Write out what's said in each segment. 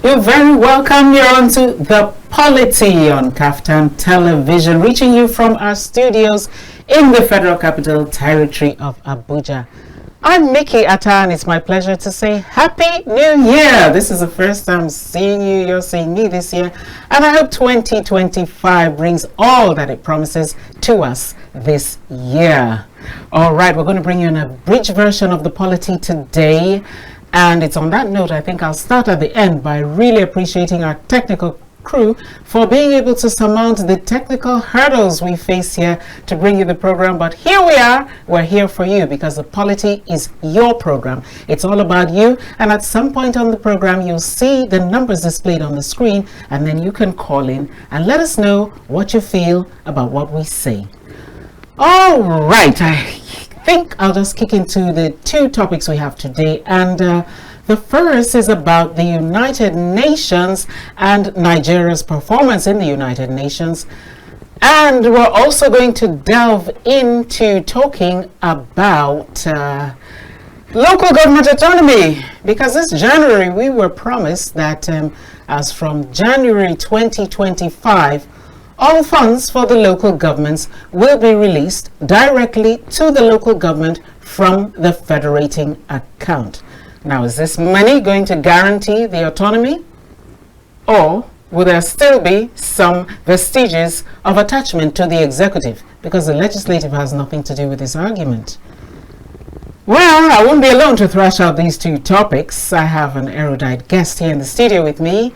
You're very welcome. You're on to the Polity on KAFTAN television, reaching you from our studios in the Federal Capital Territory of Abuja. I'm Mikki, Attah, and it's my pleasure to say Happy New Year. This is the first time seeing you. You're seeing me this year. And I hope 2025 brings all that it promises to us this year. All right, we're going to bring you an abridged version of the Polity today. And it's on that note, I think I'll start at the end by really appreciating our technical crew for being able to surmount the technical hurdles we face here to bring you the program. But here we are, we're here for you because the Polity is your program. It's all about you, and at some point on the program you'll see the numbers displayed on the screen, and then you can call in and let us know what you feel about what we say. All right, I think I'll just kick into the two topics we have today, and the first is about the United Nations and Nigeria's performance in the United Nations. And we're also going to delve into talking about local government autonomy, because this January we were promised that as from January 2025, all funds for the local governments will be released directly to the local government from the federating account. Now, is this money going to guarantee the autonomy, or will there still be some vestiges of attachment to the executive, because the legislative has nothing to do with this argument? Well, I won't be alone to thrash out these two topics. I have an erudite guest here in the studio with me.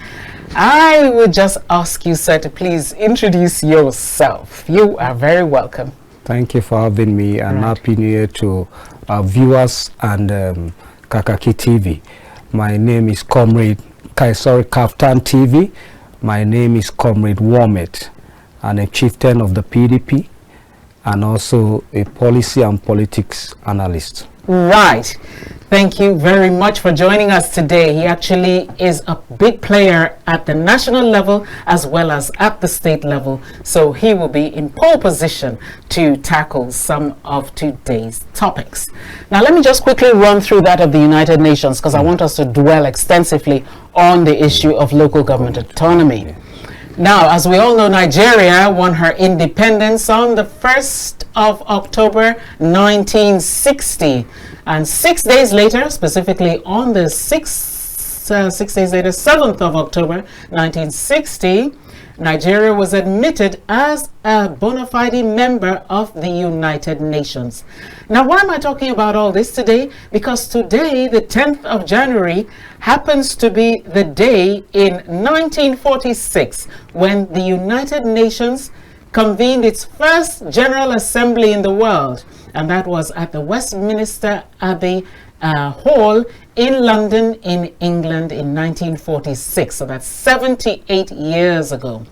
I would just ask you, sir, to please introduce yourself. You are very welcome. Thank you for having me, and Happy New Year to our viewers and Kakaki TV. My name is Comrade, KAFTAN TV. My name is Comrade waemate, and a chieftain of the PDP, and also a policy and politics analyst. Right. Thank you very much for joining us today. He actually is a big player at the national level as well as at the state level, so he will be in pole position to tackle some of today's topics. Now, let me just quickly run through that of the United Nations, because I want us to dwell extensively on the issue of local government autonomy. Now, as we all know, Nigeria won her independence on the 1st of October 1960. And 6 days later, specifically on the 7th of October 1960, Nigeria was admitted as a bona fide member of the United Nations. Now, why am I talking about all this today? Because today, the 10th of January, happens to be the day in 1946 when the United Nations convened its first General Assembly in the world, and that was at the Westminster Abbey Hall in London, in England, in 1946. So that's 78 years ago.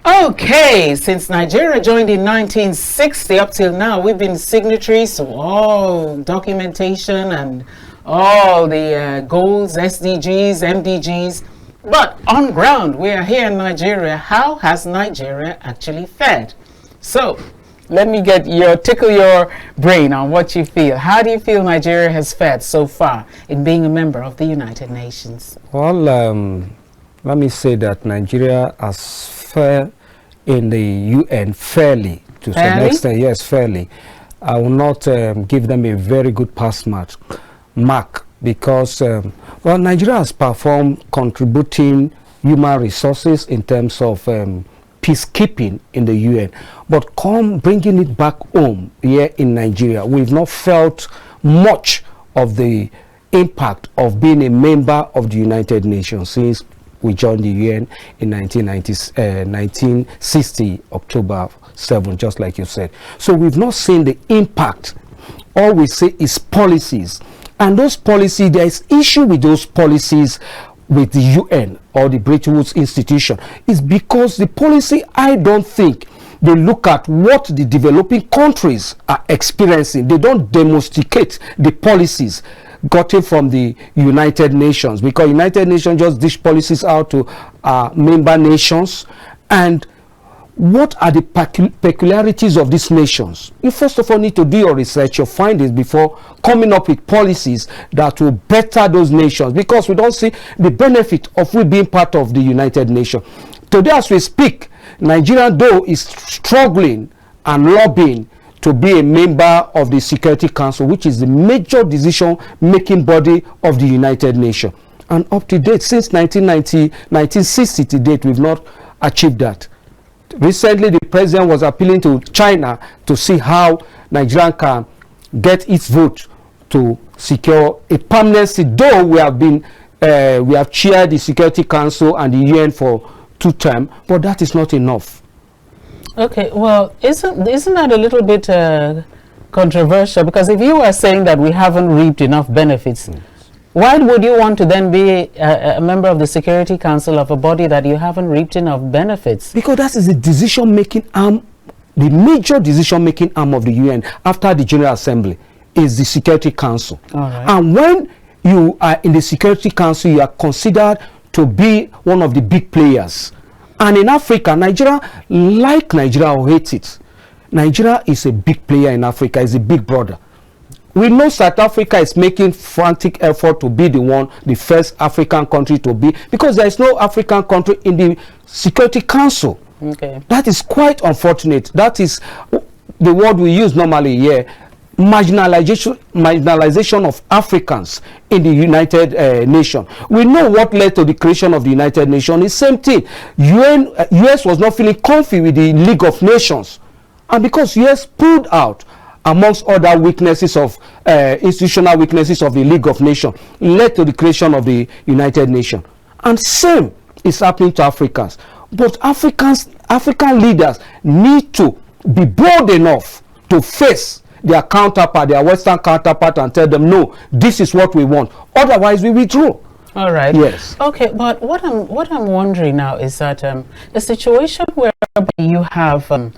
Okay, since Nigeria joined in 1960 up till now, we've been signatories to all documentation and all the goals, SDGs, MDGs. But on ground, we are here in Nigeria. How has Nigeria actually fared? So let me tickle your brain on what you feel. How do you feel Nigeria has fared so far in being a member of the United Nations? Well, let me say that Nigeria has fared in the UN fairly, to some extent. Yes, fairly. I will not give them a very good pass mark because, well, Nigeria has performed contributing human resources in terms of peacekeeping in the UN, but come bringing it back home here in Nigeria, we've not felt much of the impact of being a member of the United Nations since we joined the UN in 1960, October 7, just like you said. So we've not seen the impact. All we see is policies, and those policies, there is issue with those policies with the UN or the Bretton Woods institution is because the policy, I don't think they look at what the developing countries are experiencing. They don't demonstrate the policies gotten from the United Nations, because United Nations just dish policies out to member nations, and what are the peculiarities of these nations? You first of all need to do your research, your findings, before coming up with policies that will better those nations, because we don't see the benefit of we being part of the United Nations. Today as we speak, Nigeria though is struggling and lobbying to be a member of the Security Council, which is the major decision-making body of the United Nations. And up to date, since 1960 to date, we've not achieved that. Recently, the president was appealing to China to see how Nigeria can get its vote to secure a permanency. Though we have chaired the Security Council and the UN for 2 terms, but that is not enough. Okay, well, isn't that a little bit controversial? Because if you are saying that we haven't reaped enough benefits, why would you want to then be a member of the Security Council of a body that you haven't reaped enough benefits? Because that is the decision-making arm, the major decision-making arm of the UN after the General Assembly is the Security Council. All right. And when you are in the Security Council, you are considered to be one of the big players. And in Africa, Nigeria, like Nigeria or hate it, Nigeria is a big player in Africa, is a big brother. We know South Africa is making frantic effort to be the first African country to be, because there is no African country in the Security Council. Okay. That is quite unfortunate. That is the word we use normally here. Marginalization of Africans in the United Nations. We know what led to the creation of the United Nations. The same thing. US was not feeling comfy with the League of Nations, and because US pulled out, amongst other weaknesses of institutional weaknesses of the League of Nations, led to the creation of the United Nations. And same is happening to Africans. But African leaders need to be bold enough to face their counterpart, their Western counterpart, and tell them, no, this is what we want. Otherwise, we withdraw. All right. Yes. Okay, but what I'm wondering now is that a situation where you have the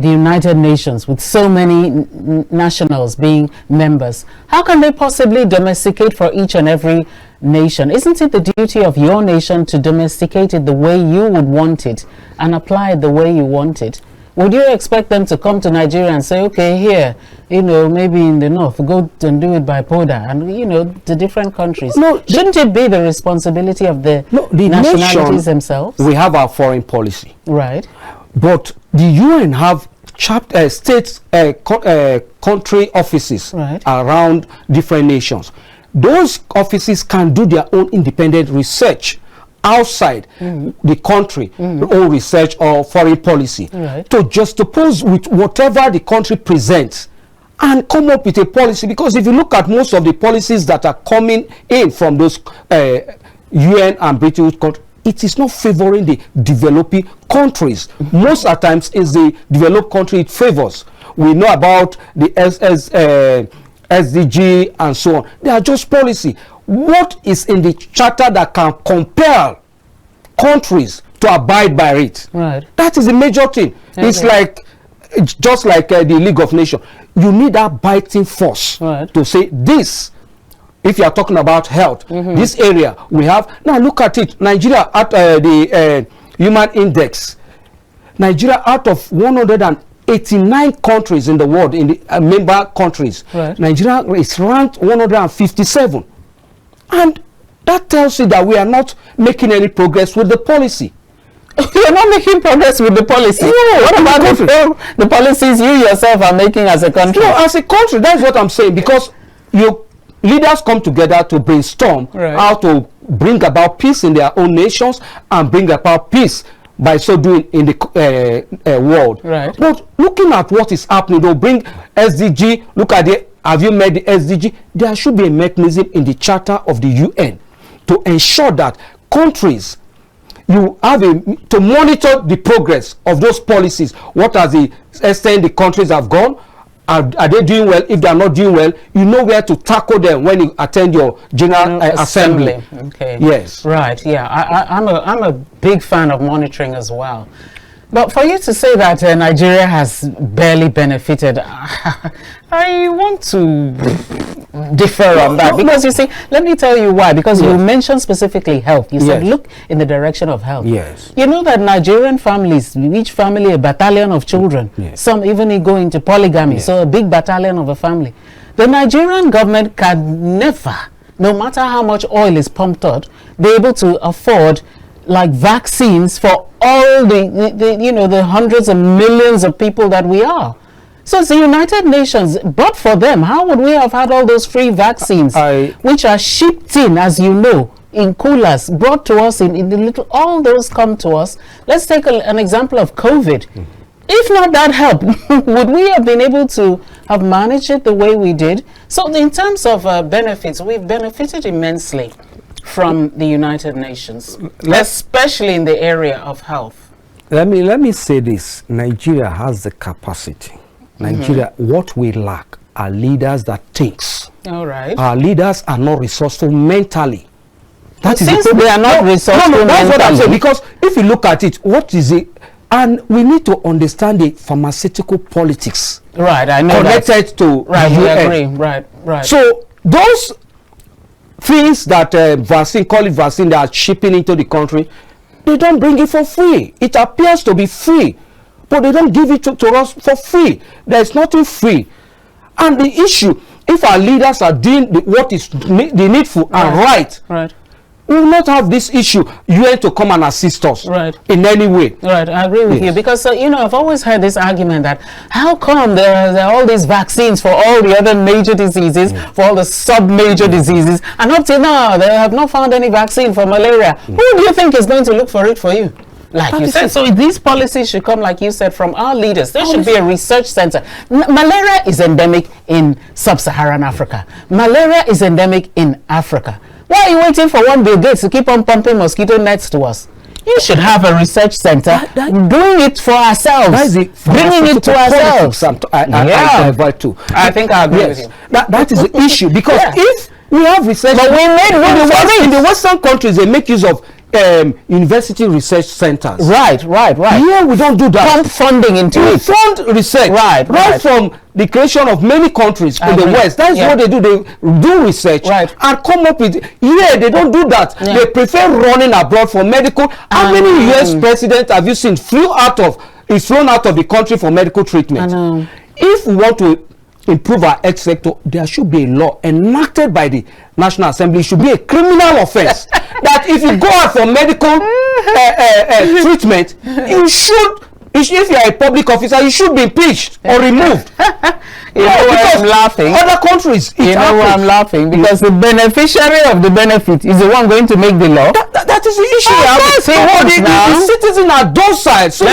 United Nations with so many nationals being members, how can they possibly domesticate for each and every nation? Isn't it the duty of your nation to domesticate it the way you would want it and apply it the way you want it? Would you expect them to come to Nigeria and say, okay, here, maybe in the north, go and do it by Poda, and, the different countries? No, shouldn't it be the responsibility of the nationalities themselves? We have our foreign policy. Right. But the UN have state country offices around different nations. Those offices can do their own independent research outside the country, own research or foreign policy, to juxtapose with whatever the country presents and come up with a policy. Because if you look at most of the policies that are coming in from those UN and British countries, it is not favoring the developing countries. Most of the times it's the developed country it favors. We know about the SDG and so on. They are just policy. What is in the charter that can compel countries to abide by it? Right. That is the major thing. Okay. It's just like the League of Nations. You need that biting force to say this. If you are talking about health, this area we have. Now look at it. Nigeria at the Human Index. Nigeria out of 189 countries in the world, in the member countries, Nigeria is ranked 157. And that tells you that we are not making any progress with the policy. You're not making progress with the policy. No, what about the policies you yourself are making as a country? No, as a country, that's what I'm saying. Because leaders come together to brainstorm how to bring about peace in their own nations and bring about peace by so doing in the world. Right. But looking at what is happening, they'll bring SDG. Look at it. Have you met the SDG? There should be a mechanism in the charter of the UN to ensure that countries, you have to monitor the progress of those policies. What are the extent the countries have gone? Are they doing well? If they are not doing well, you know where to tackle them when you attend your General Assembly. Okay. Yes. Right. Yeah. I'm a big fan of monitoring as well. But for you to say that Nigeria has barely benefited, I want to differ on that. Because you see, let me tell you why. Because you mentioned specifically health. You said, look in the direction of health. Yes. You know that Nigerian families, each family a battalion of children. Yes. Some even go into polygamy. Yes. So a big battalion of a family. The Nigerian government can never, no matter how much oil is pumped out, be able to afford like vaccines for all the hundreds of millions of people that we are. So it's the United Nations, but for them, how would we have had all those free vaccines, which are shipped in, as you know, in coolers, brought to us in the little, all those come to us. Let's take an example of COVID. If not that help, would we have been able to have managed it the way we did? So in terms of benefits, we've benefited immensely from the United Nations, especially in the area of health. Let me say this. Nigeria has the capacity. Nigeria, what we lack are leaders that thinks. All right. Our leaders are not resourceful mentally. That is since they are not resourceful mentally. That's what I'm saying. Because if you look at it, what is it? And we need to understand the pharmaceutical politics. Right, I know connected to right, we agree. Right. So those things that call it vaccine, that are shipping into the country, they don't bring it for free. It appears to be free, but they don't give it to us for free. There is nothing free. And the issue, if our leaders are doing what is the needful and right, we will not have this issue, UN to come and assist us in any way. Right, I agree with you, because I've always heard this argument that how come there are all these vaccines for all the other major diseases, for all the sub-major diseases, and up till now they have not found any vaccine for malaria. Who do you think is going to look for it for you? Like you said, so these policies should come, like you said, from our leaders. There should be a research center. Malaria is endemic in sub-Saharan Africa. Malaria is endemic in Africa. Why are you waiting for one Bill Gates to keep on pumping mosquito nets to us? You should have a research center doing it for ourselves, bringing it to ourselves. I think I agree with you. That is the issue, because if we have research, but we made in the Western countries, they make use of university research centers. Right. Here we don't do that. Pump funding into it. Fund research. Right from the creation of many countries in the West. That's what they do. They do research and come up with. Here they don't do that. They prefer running abroad for medical. How many US presidents have you seen flown out of the country for medical treatment? If we want to improve our health sector, there should be a law enacted by the National Assembly. It should be a criminal offense that if you go out for medical treatment, you should, if you are a public officer, you should be impeached or removed. You know why I'm laughing? Other countries, you know why I'm laughing? Because the beneficiary of the benefit is the one going to make the law. That is the issue. The citizens are docile. So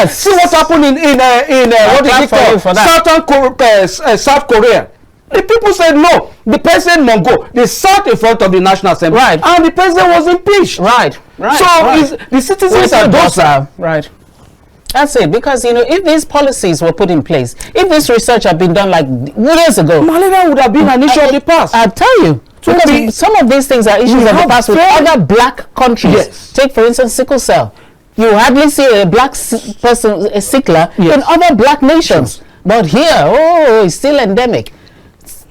see what happened in South Korea. The people said no. The president Mongo, they sat in front of the National Assembly, and the president was impeached. So the citizens are docile. That's it, because if these policies were put in place, if this research had been done like years ago, malaria would have been an issue of the past. I'll tell you, because some of these things are issues of the past with other black countries. Take for instance sickle cell. You hardly see a black person, a sickler, in other black nations, but here, it's still endemic.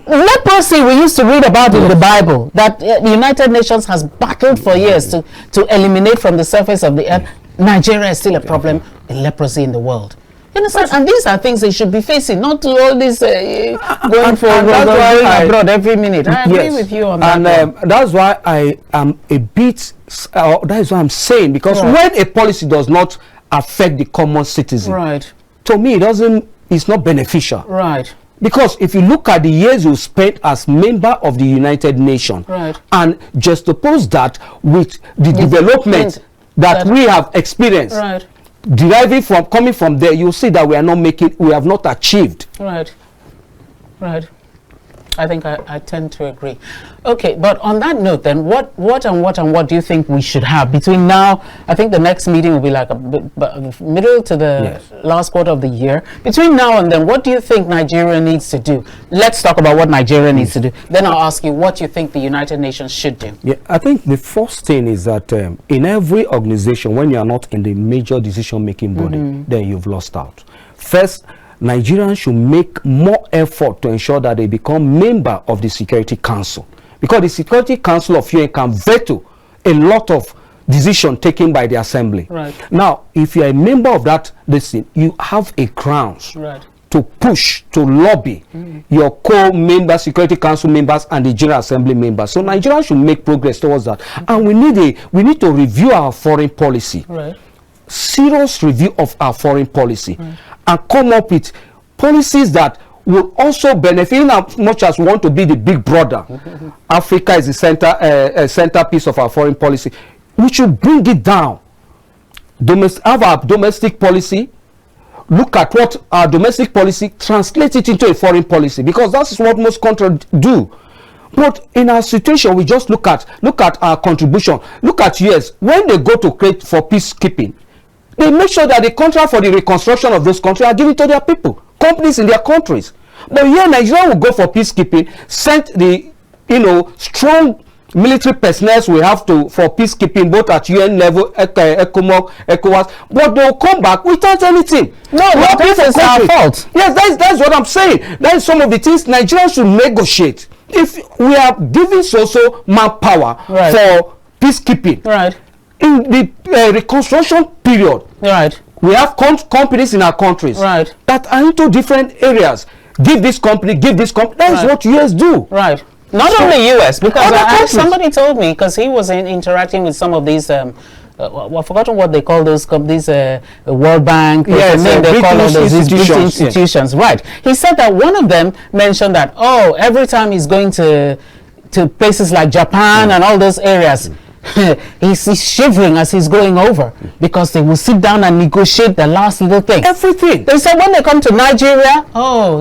Leprosy, we used to read about in the Bible that the United Nations has battled for years to eliminate from the surface of the earth. Nigeria is still a problem in leprosy in the world. You understand? And these are things they should be facing, not to all this going abroad every minute. I agree with you on that. And that's why I am a bit, that is what I'm saying, because when a policy does not affect the common citizen, to me it's not beneficial. Because if you look at the years you spent as member of the United Nations, and just oppose that with the development that we have experienced, deriving from, coming from there, you'll see that we have not achieved. I think I tend to agree. Okay, but on that note then, what do you think we should have between now? I think the next meeting will be like middle to the last quarter of the year. Between now and then, what do you think Nigeria needs to do? Let's talk about what Nigeria needs to do. Then I'll ask you what you think the United Nations should do. Yeah, I think the first thing is that in every organization, when you are not in the major decision-making body, then you've lost out. First, Nigerians should make more effort to ensure that they become member of the Security Council, because the Security Council of UN can veto a lot of decision taken by the Assembly. Right. Now, if you're a member of that listen, you have a grounds to push, to lobby your co-member Security Council members and the General Assembly members. So Nigeria should make progress towards that. And we need to review our foreign policy. Serious review of our foreign policy and come up with policies that will also benefit, in as much as we want to be the big brother. Africa is the centerpiece of our foreign policy. We should bring it down. Have our domestic policy. Look at what our domestic policy, translate it into a foreign policy, because that's what most countries do. But in our situation, we just look at our contribution. Look at US. When they go to create for peacekeeping, they make sure that the contract for the reconstruction of those countries are given to their people, companies in their countries. But here, Nigeria will go for peacekeeping, send the strong military personnel we have for peacekeeping, both at UN level, ECOWAS, but they'll come back without anything. No, this is our fault. Yes, that's what I'm saying. That is some of the things Nigeria should negotiate. If we are giving so manpower for peacekeeping, in the reconstruction period, we have companies in our countries that are into different areas. Give this company. That is what US do. Not only US, because somebody told me, because he was interacting with some of these, I've forgotten what they call those companies, World Bank, they call all those institutions. He said that one of them mentioned that, every time he's going to places like Japan and all those areas, he's shivering as he's going over, because they will sit down and negotiate the last little thing. Everything. They said when they come to Nigeria,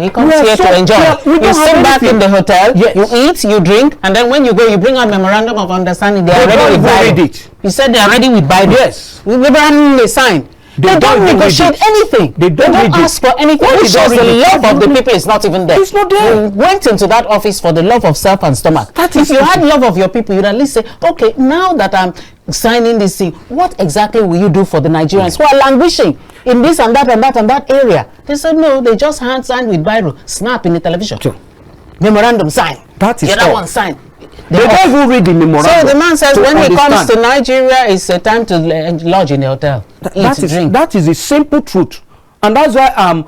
he comes here to enjoy. You sit back in the hotel, you eat, you drink, and then when you go, you bring a memorandum of understanding. They are ready with Biden. He said they are ready with Biden. Yes. We never sign. They don't negotiate anything. They don't ask for anything. Which shows the love of the people is not even there. It's not there. You went into that office for the love of self and stomach. If you had love of your people, you'd at least say, okay, now that I'm signing this thing, what exactly will you do for the Nigerians who are languishing in this and that and that and that area? They said no, they just sign with Biro, snap in the television. Memorandum sign. That is the other one sign. They don't even read the memorandum. So the man says when he comes to Nigeria, it's a time to lodge in the hotel. That is a simple truth. And that's why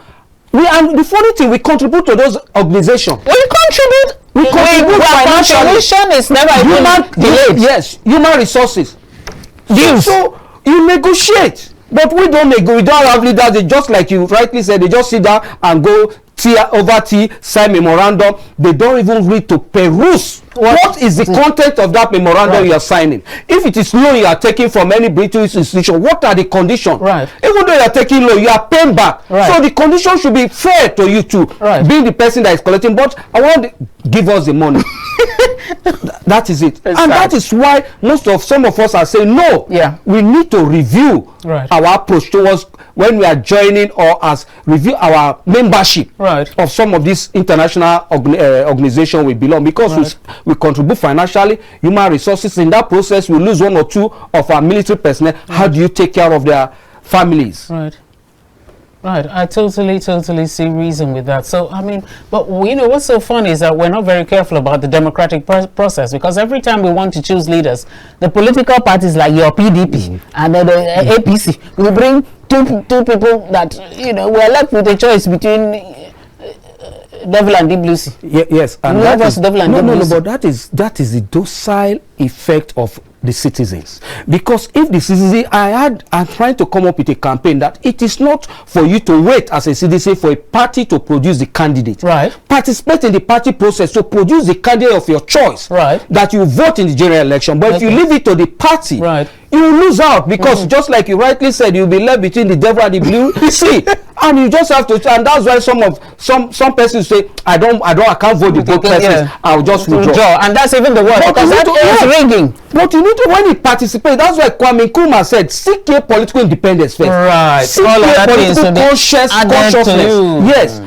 the funny thing, we contribute to those organizations. We contribute. We contribute financially. Contribution is never even delayed. Yes, human resources. So you negotiate. But we don't negotiate. We don't have leaders. They just, like you rightly said, they just sit down and go sign memorandum. They don't even read to peruse what is the content of that memorandum you are signing. If it is loan you are taking from any British institution, what are the conditions? Even though you are taking loan, you are paying back. So the condition should be fair to you too, being the person that is collecting. But I want to give us the money. That is it. And that is why some of us are saying no. We need to review our approach towards when we are joining, or as review our membership of some of these international organizations we belong, because we contribute financially, human resources. In that process, we lose one or two of our military personnel. How do you take care of their families? I totally see reason with that. So I mean, but what's so funny is that we're not very careful about the democratic process, because every time we want to choose leaders, the political parties like your PDP and the APC will bring two people that we're left with a choice between devil and deep blue sea. Yes, and that is, but that is the docile effect of the citizens. Because if the citizens, I'm trying to come up with a campaign that it is not for you to wait as a citizen for a party to produce the candidate. Participate in the party process to produce the candidate of your choice. That you vote in the general election. But if you leave it to the party, you will lose out, because just like you rightly said, you'll be left between the devil and the blue sea. And you just have to, and that's why some persons say, I can't vote the both persons. I'll just withdraw. And that's even the word, because that is ringing. But you need to, when you participate, that's why Kwame Nkrumah said, seek your political independence first. Seek your political consciousness. Yes.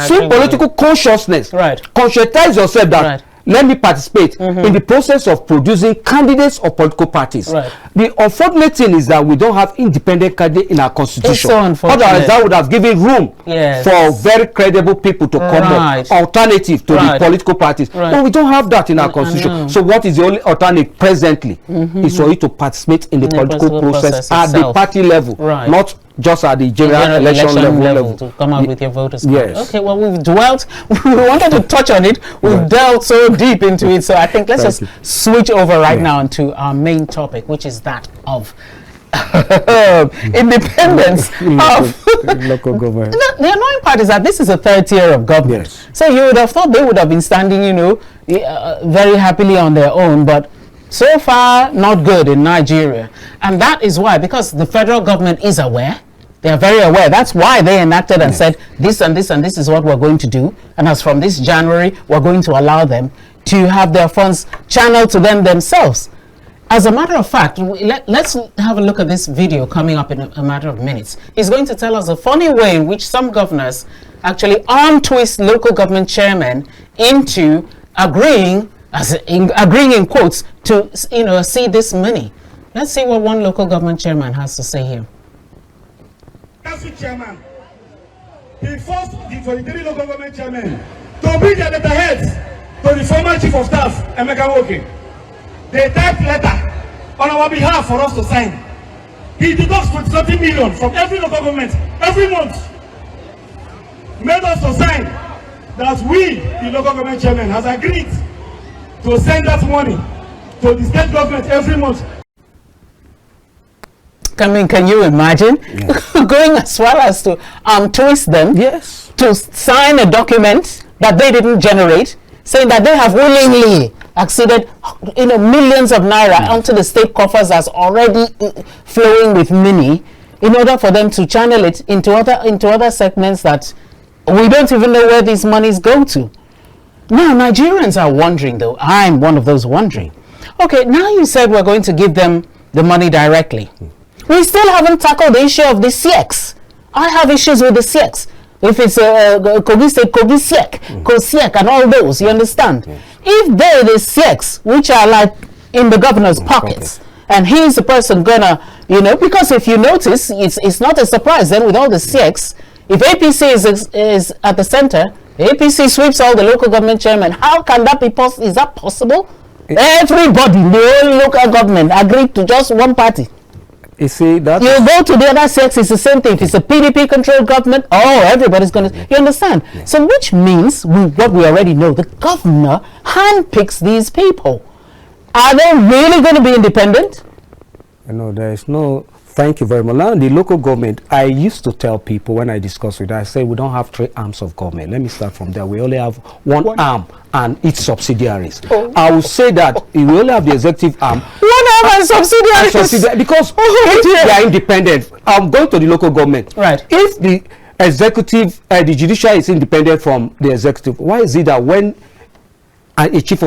Seek political consciousness. Conscientize yourself that let me participate in the process of producing candidates of political parties. Right. The unfortunate thing is that we don't have independent candidates in our constitution. So otherwise, that would have given room for very credible people to come up, alternative to the political parties. But we don't have that in our constitution. So what is the only alternative presently is for you to participate in the political process at the party level, not just at the general election level to come out with your voters. Yes. Okay, well, we've dwelt, we wanted to touch on it, we've delved so deep into it, so I think let's just switch over right now into our main topic, which is that of independence of local government. The annoying part is that this is a third tier of government. Yes. So you would have thought they would have been standing, you know, very happily on their own, but so far not good in Nigeria. And that is why, because the federal government is aware, they are very aware. That's why they enacted and said this and this and this is what we're going to do. And as from this January, we're going to allow them to have their funds channeled to them themselves. As a matter of fact, let's have a look at this video coming up in a matter of minutes. He's going to tell us a funny way in which some governors actually arm twist local government chairmen into agreeing in quotes to, you know, see this money. Let's see what one local government chairman has to say here. Council chairman, he forced the 23 local government chairmen to bring their letterheads to the former chief of staff, Emeka Woke. They typed letter on our behalf for us to sign. He deducts 20 million from every local government every month. Made us to sign that we, the local government chairman, has agreed to send that money to the state government every month. Can you imagine going as well as to twist them to sign a document that they didn't generate, saying that they have willingly acceded, you know, millions of naira onto the state coffers as already flowing with money, in order for them to channel it into other segments that we don't even know where these monies go to. Now Nigerians are wondering, though. I'm one of those wondering. Okay, now you said we're going to give them the money directly. We still haven't tackled the issue of the CX. I have issues with the CX. If it's Kogi State, Kogi SIEC, KOSIEC, and all those, you understand? If they, the CX, which are like in the governor's pockets, and he's the person gonna, you know, because if you notice, it's not a surprise then with all the CX, if APC is at the center, APC sweeps all the local government chairmen. How can that be possible? Is that possible? Everybody, the whole local government agreed to just one party. You see that you go to the other sex, it's the same thing. If it's a PDP controlled government, everybody's gonna, you understand? So which means what we already know, the governor handpicks these people. Are they really going to be independent? No, there is no. Thank you very much. Now, the local government, I used to tell people when I discuss with them, I say we don't have 3 arms of government. Let me start from there. We only have one arm and its subsidiaries. I will say that we only have the executive arm. One arm and subsidiaries. Because if they are independent, I'm going to the local government. Right. If the executive, the judiciary is independent from the executive, why is it that when a chief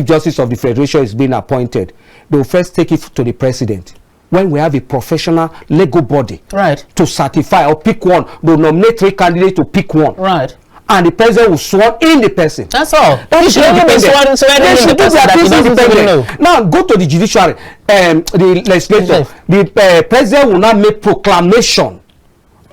justice of the federation is being appointed, they will first take it to the president? When we have a professional legal body to certify or pick one, they'll nominate 3 candidates to pick one. Right. And the president will swear in the person. That's all. That is independent. Now go to the judiciary, the legislature. The president will not make proclamation.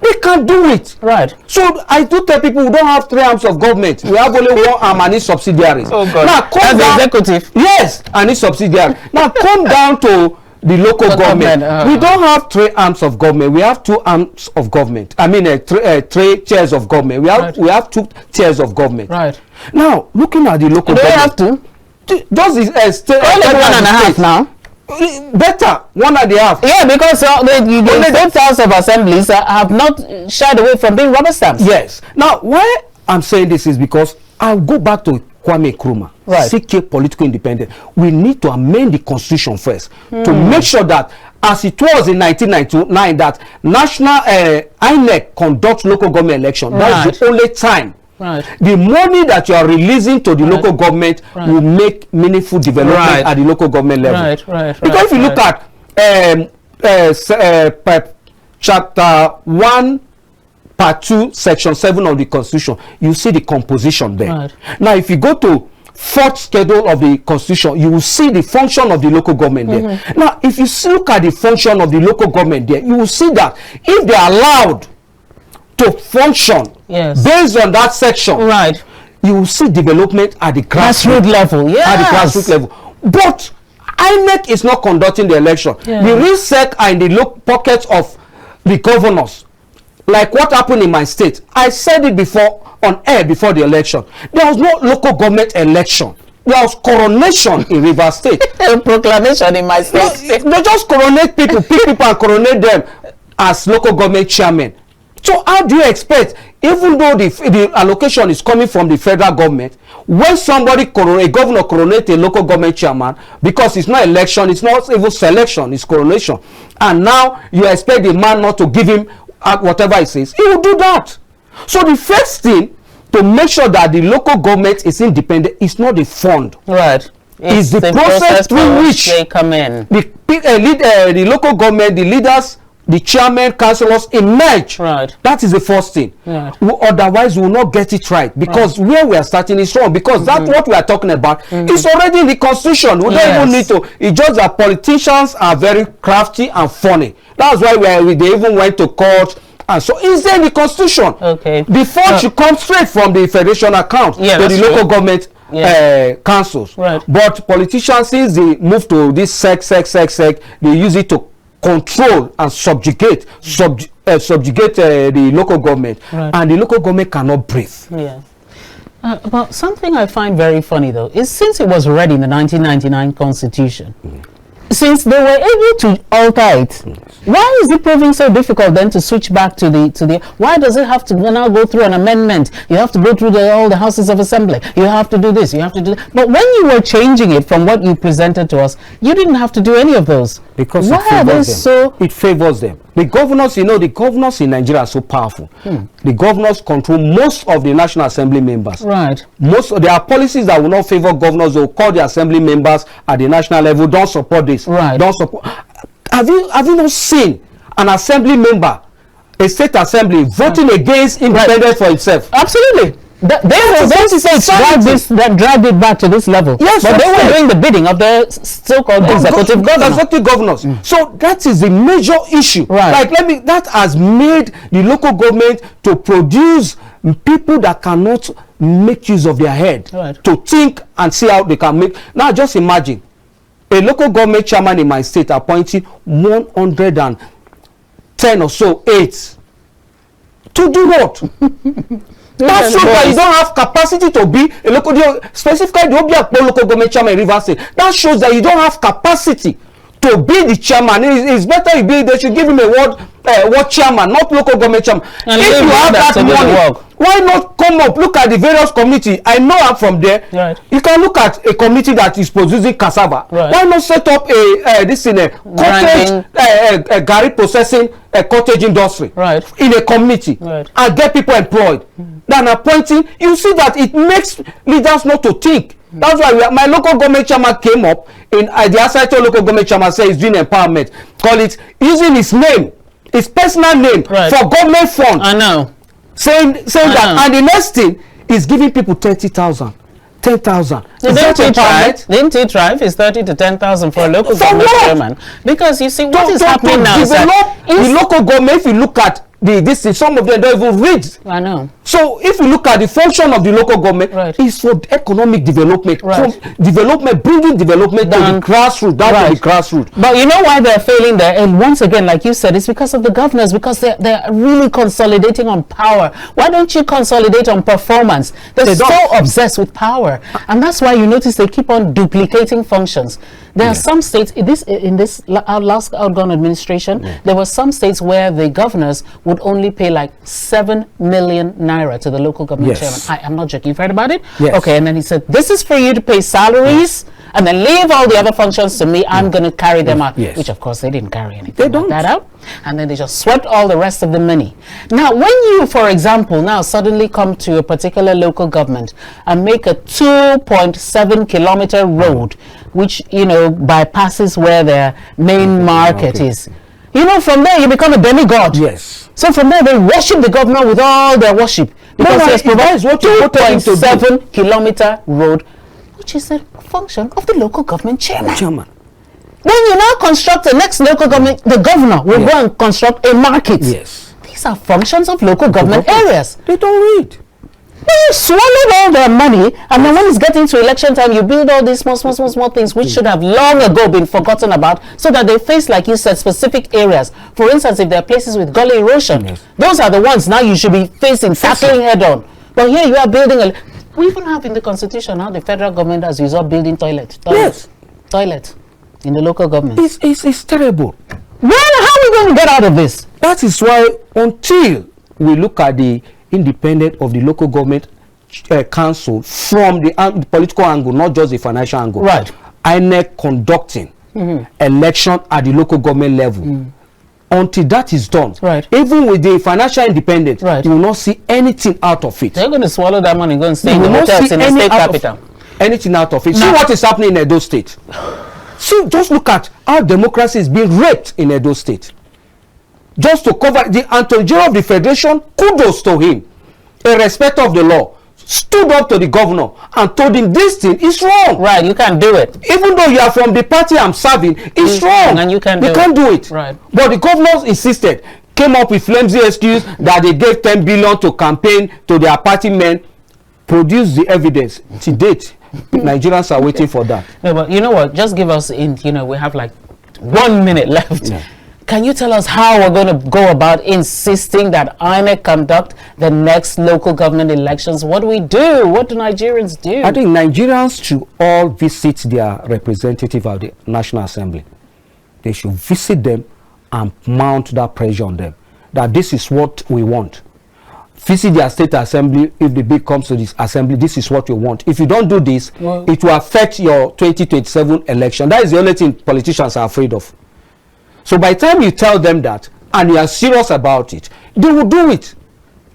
They can't do it. Right. So I do tell people we don't have 3 arms of government. We have only one arm and its subsidiaries. Oh God. Now come down, the executive. Yes, and its subsidiary. Now come down to the local government. We don't have 3 arms of government. We have 2 arms of government. I mean, 3 tiers of government. We have 2 tiers of government. Right. Now, looking at the local government, do they have 2? Does this only 1.5 now? Better 1.5. Yeah, because the state house of assemblies have not shied away from being rubber stamps. Yes. Now, why I'm saying this is because I'll go back to Kwame Nkrumah. Seek political independence. We need to amend the constitution first to make sure that, as it was in 1999, that national INEC conducts local government election. That's the only time. The money that you are releasing to the local government will make meaningful development at the local government level. Because if you look at chapter 1, part 2, section 7 of the constitution, you see the composition there. Now, if you go to fourth schedule of the constitution, you will see the function of the local government there. Now, if you look at the function of the local government there, you will see that if they are allowed to function based on that section, you will see development at the grassroots level. At the grassroots level. But INEC is not conducting the election. The RISEC are in the pockets of the governors. Like what happened in my state. I said it before on air before the election. There was no local government election. There was coronation in Rivers State. Proclamation in my state. They just coronate people, pick people and coronate them as local government chairman. So how do you expect, even though the allocation is coming from the federal government, when somebody, a governor coronates a local government chairman, because it's not election, it's not even selection, it's coronation, and now you expect the man not to give him whatever he says, he will do that. So the first thing to make sure that the local government is independent is not the fund. It's the process through which they come in. The local government, the leaders, the chairman, councillors emerge. That is the first thing. Otherwise, we will not get it right, because where we are starting is wrong. Because that's what we are talking about. It's already in the constitution. We don't even need to. It's just that politicians are very crafty and funny. That's why they even went to court. And so it's there in the constitution. The fund should come straight from the federation account to the local government councils. But politicians, since they move to this sec, they use it to control and subjugate the local government, and the local government cannot breathe. But something I find very funny though is, since it was already in the 1999 constitution, since they were able to alter it, why is it proving so difficult then to switch back to the why does it have to now go through an amendment? You have to go through all the houses of assembly, you have to do this, you have to do that. But when you were changing it from what you presented to us, you didn't have to do any of those. Because it favors them. The governors, the governors in Nigeria are so powerful. The governors control most of the National Assembly members. There are policies that will not favor governors. They will call the assembly members at the national level, don't support this. Don't support. Have you not seen an assembly member, a state assembly, voting against independence for itself? Absolutely. They were going to say dragged it back to this level. But they were doing the bidding of the so-called executive governors. So that is the major issue. That has made the local government to produce people that cannot make use of their head to think and see how they can make. Now just imagine a local government chairman in my state appointing 110 or so aides to do what? That shows that you don't have capacity to be a local, specifically the local government chairman in Rivers State. That shows that you don't have capacity to be the chairman. It's better they should give him a ward chairman, not local government chairman. And if you have that money, why not come up, look at the various community? I know I'm from there. You can look at a community that is producing cassava. Why not set up a cottage, gari processing, a cottage industry in a community and get people employed? Than appointing, you see that it makes leaders not to think. That's why my local government chairman came up in the Asaito local government chairman says he's doing empowerment. Call it using his name, his personal name for government fund. I know. Saying that, and the next thing is giving people 30,000, 10,000. Didn't he try? It's 30 to 10,000 for a local government chairman. Because you see, what is happening now is that the local government, if you look at some of them don't even read. I know. So if you look at the function of the local government, it's for economic development, bringing development to the grassroots, down to the grassroots. But you know why they're failing there? And once again, like you said, it's because of the governors, because they're really consolidating on power. Why don't you consolidate on performance? They're so obsessed with power, and that's why you notice they keep on duplicating functions. There are some states in this last outgone administration. There were some states where the governors would only pay like 7 million naira to the local government chairman. I'm not joking. You've heard about it? Okay, and then he said, this is for you to pay salaries and then leave all the other functions to me. I'm going to carry them out. Which of course they didn't carry anything like that out. And then they just swept all the rest of the money. Now, when you, for example, now suddenly come to a particular local government and make a 2.7 kilometer road, which, bypasses where their main market is. From there you become a demigod. So from there they worship the governor with all their worship. Because he has provided 2.7 kilometer road which is a function of the local government chairman. Then you now construct the next local government, the governor will go and construct a market. Yes. These are functions of local government areas. They don't read. They swallowed all their money, and then when it's getting to election time, you build all these small things which should have long ago been forgotten about, so that they face, like you said, specific areas. For instance, if there are places with gully erosion, those are the ones now you should be tackling head on. But here you are building we even have in the constitution now the federal government has resolved building toilet in the local government. It's terrible. How are we going to get out of this? That is why until we look at the independent of the local government council from the political angle, not just the financial angle. Right. INEC conducting election at the local government level. Until that is done, even with the financial independence, you will not see anything out of it. They're going to swallow that money and go and stay in the hotels in the state capital. Anything out of it. See what is happening in Edo State. See, just look at how democracy is being raped in Edo State. Just to cover the Attorney General of the Federation, kudos to him, in respect of the law, stood up to the governor and told him this thing is wrong. Right, you can't do it. Even though you are from the party I'm serving, it's wrong. And you can't do it. Right. But the governors insisted, came up with flimsy excuse that they gave 10 billion to campaign to their party men, produced the evidence. To date, Nigerians are waiting for that. No, but you know what? Just give us we have like 1 minute left. Yeah. Can you tell us how we're going to go about insisting that INEC conduct the next local government elections? What do we do? What do Nigerians do? I think Nigerians should all visit their representative of the National Assembly. They should visit them and mount that pressure on them, that this is what we want. Visit their state assembly. If the bill comes to this assembly, this is what we want. If you don't do this, it will affect your 2027 election. That is the only thing politicians are afraid of. So by the time you tell them that and you are serious about it, they will do it.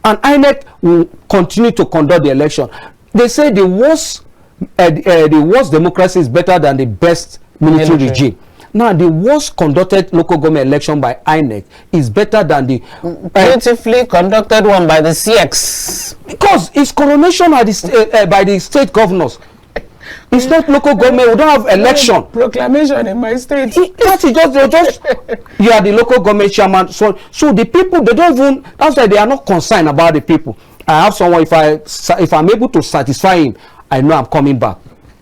And INEC will continue to conduct the election. They say the worst democracy is better than the best military regime. Now, the worst conducted local government election by INEC is better than the beautifully conducted one by the CX. Because it's coronation by the state governors. It's not local government. We don't have election. Proclamation in my state. That is just you are the local government chairman. So the people, they don't even, that's why they are not concerned about the people. I have someone, if I'm able to satisfy him, I know I'm coming back.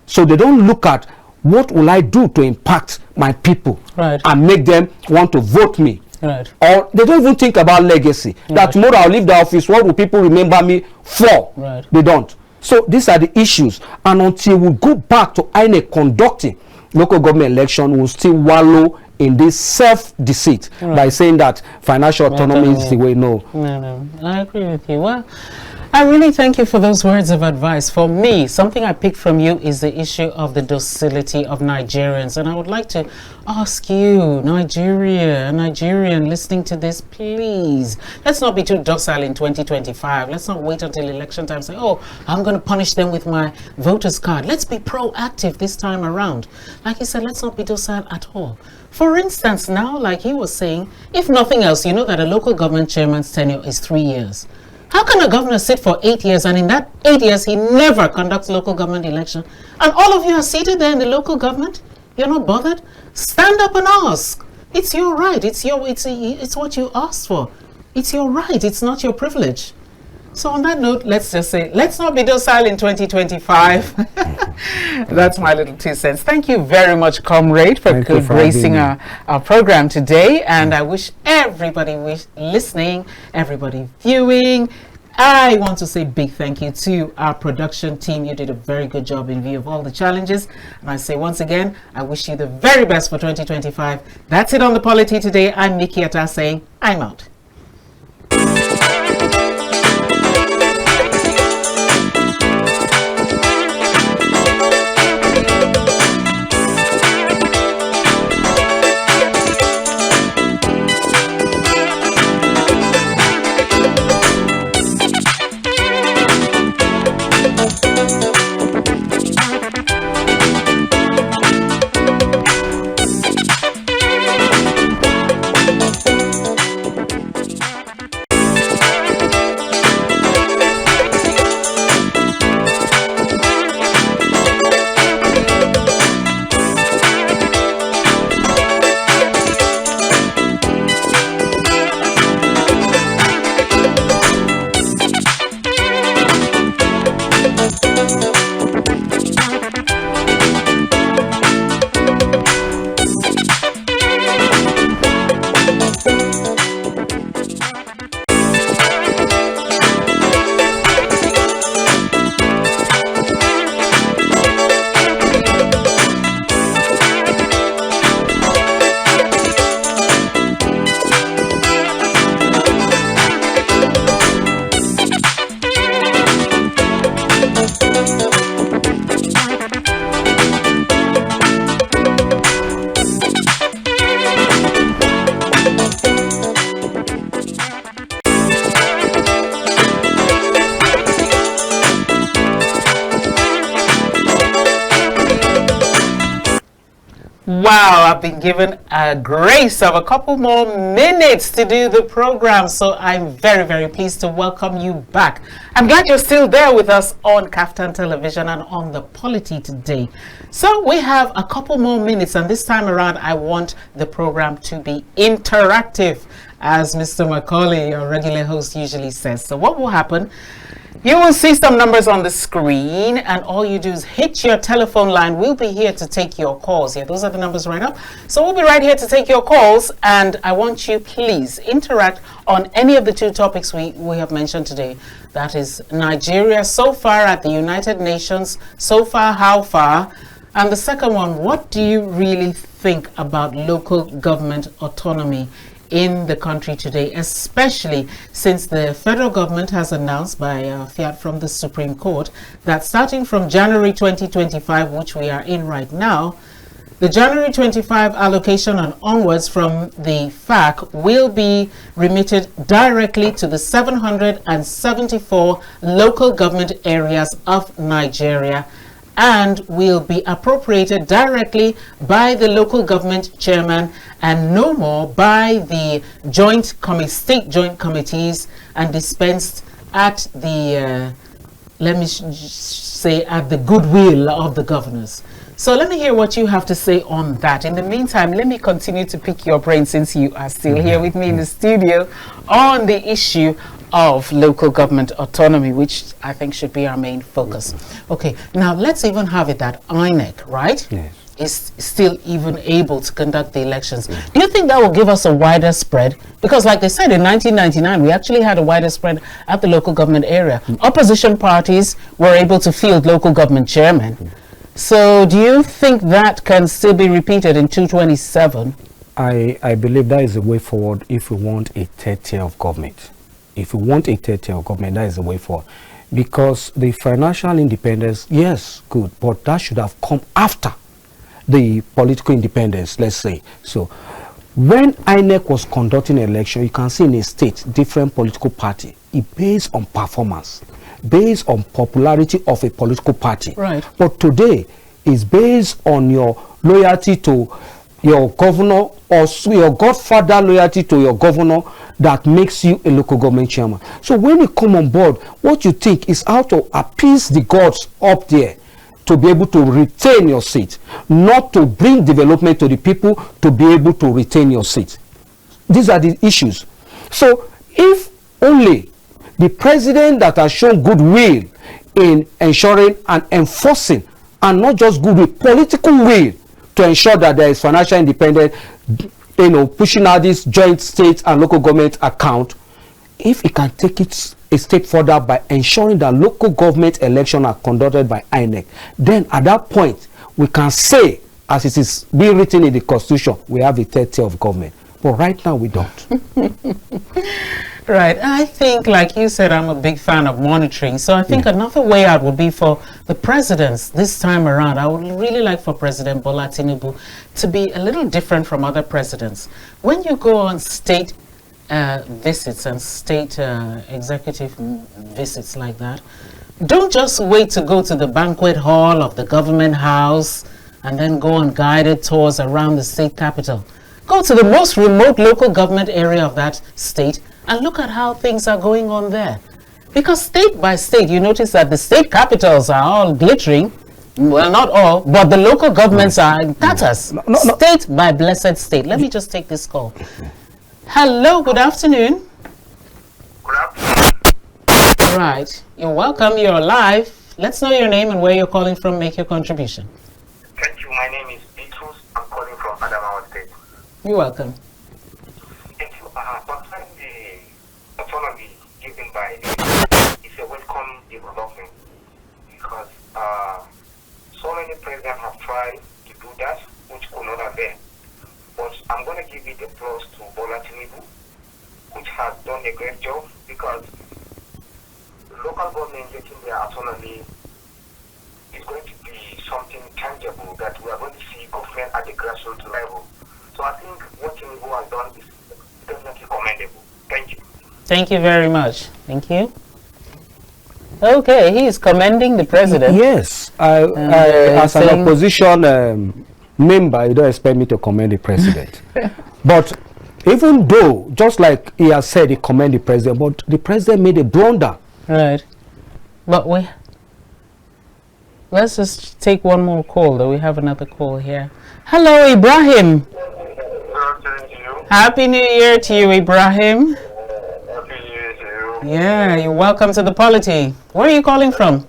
So they don't look at what will I do to impact my people and make them want to vote me. Right. Or they don't even think about legacy. That tomorrow I'll leave the office, what will people remember me for? Right. They don't. So these are the issues. And until we go back to INEC conducting local government election, we'll still wallow in this self-deceit by saying that financial autonomy is the way. No, I agree with you. Well, I really thank you for those words of advice. For me, something I picked from you is the issue of the docility of Nigerians. And I would like to ask you, Nigerian listening to this, please, let's not be too docile in 2025. Let's not wait until election time and say, oh, I'm going to punish them with my voter's card. Let's be proactive this time around. Like you said, let's not be docile at all. For instance, now, like he was saying, if nothing else, you know that a local government chairman's tenure is 3 years. How can a governor sit for 8 years and in that 8 years he never conducts local government election? And all of you are seated there in the local government? You're not bothered? Stand up and ask. It's your right. It's what you asked for. It's your right. It's not your privilege. So on that note, let's just say, let's not be docile in 2025. That's my little 2 cents. Thank you very much, Comrade, for gracing our program today. And I wish everybody listening, everybody viewing, I want to say big thank you to our production team. You did a very good job in view of all the challenges. And I say once again, I wish you the very best for 2025. That's it on the Polity today. I'm Mikki Attah saying, I'm out. been given a grace of a couple more minutes to do the program, so I'm very, very pleased to welcome you back. I'm glad you're still there with us on KAFTAN Television and on the Polity today. So we have a couple more minutes, and this time around I want the program to be interactive, as Mr. Macaulay, your regular host, usually says. So what will happen? You will see some numbers on the screen, and all you do is hit your telephone line. We'll be here to take your calls. Yeah, those are the numbers right up. So we'll be right here to take your calls, and I want you, please, interact on any of the two topics we have mentioned today. That is Nigeria so far at the United Nations, so far, how far? And the second one, what do you really think about local government autonomy in the country today, especially since the federal government has announced by fiat from the Supreme Court that starting from January 2025, which we are in right now, the January 25 allocation and onwards from the FAC will be remitted directly to the 774 local government areas of Nigeria, and will be appropriated directly by the local government chairman and no more by the state joint committees, and dispensed at the let me say at the goodwill of the governors. So let me hear what you have to say on that. In the meantime, let me continue to pick your brain, since you are still here with me in the studio, on the issue of local government autonomy, which I think should be our main focus. Okay, now let's even have it that INEC, right, is still even able to conduct the elections. Do you think that will give us a wider spread? Because like they said, in 1999, we actually had a wider spread at the local government area. Opposition parties were able to field local government chairmen. So do you think that can still be repeated in 227? I believe that is the way forward if we want a third tier of government. If we want a third tier of government, that is the way forward. Because the financial independence, yes, good, but that should have come after the political independence, let's say. So when INEC was conducting an election, you can see in a state, different political party, it based on performance, based on popularity of a political party. Right. But today, it's based on your loyalty to your governor, or your godfather loyalty to your governor, that makes you a local government chairman. So when you come on board, what you think is how to appease the gods up there to be able to retain your seat, not to bring development to the people to be able to retain your seat. These are the issues. So if only the president that has shown goodwill in ensuring and enforcing, and not just goodwill, political will to ensure that there is financial independence, pushing out this joint state and local government account, if it can take it a step further by ensuring that local government elections are conducted by INEC, then at that point we can say, as it is being written in the Constitution, we have a third tier of government. But right now we don't. Right. I think, like you said, I'm a big fan of monitoring. So I think another way out would be for the presidents this time around. I would really like for President Bola Tinubu to be a little different from other presidents. When you go on state visits and state executive visits like that, don't just wait to go to the banquet hall of the government house and then go on guided tours around the state capital. Go to the most remote local government area of that state and look at how things are going on there. Because state by state, you notice that the state capitals are all glittering. Well, not all, but the local governments are in tatters. State by blessed state. Let me just take this call. Hello, good afternoon. Good afternoon. Right, you're welcome, you're live. Let's know your name and where you're calling from. Make your contribution. Thank you. My name is Bitrus. I'm calling from Adamawa State. You're welcome. Thank you. Concerning the autonomy given by the it's a welcome development, because so many presidents have tried to do that, which could not avail. But I'm going to give it a plus to Bola Tinubu, which has done a great job, because local government getting their autonomy is going to be something tangible that we are going to see government at the grassroots level. So I think what Tinubu has done is definitely commendable. Thank you. Thank you very much. Thank you. Okay, he is commending the president. Yes, as an opposition member, you don't expect me to commend the president. But even though, just like he has said, he commend the president, but the president made a blunder. Right. But let's just take one more call, though. We have another call here. Hello, Ibrahim. Good afternoon to you. Happy New Year to you, Ibrahim. Happy New Year to you. Yeah, you're welcome to the Polity. Where are you calling from?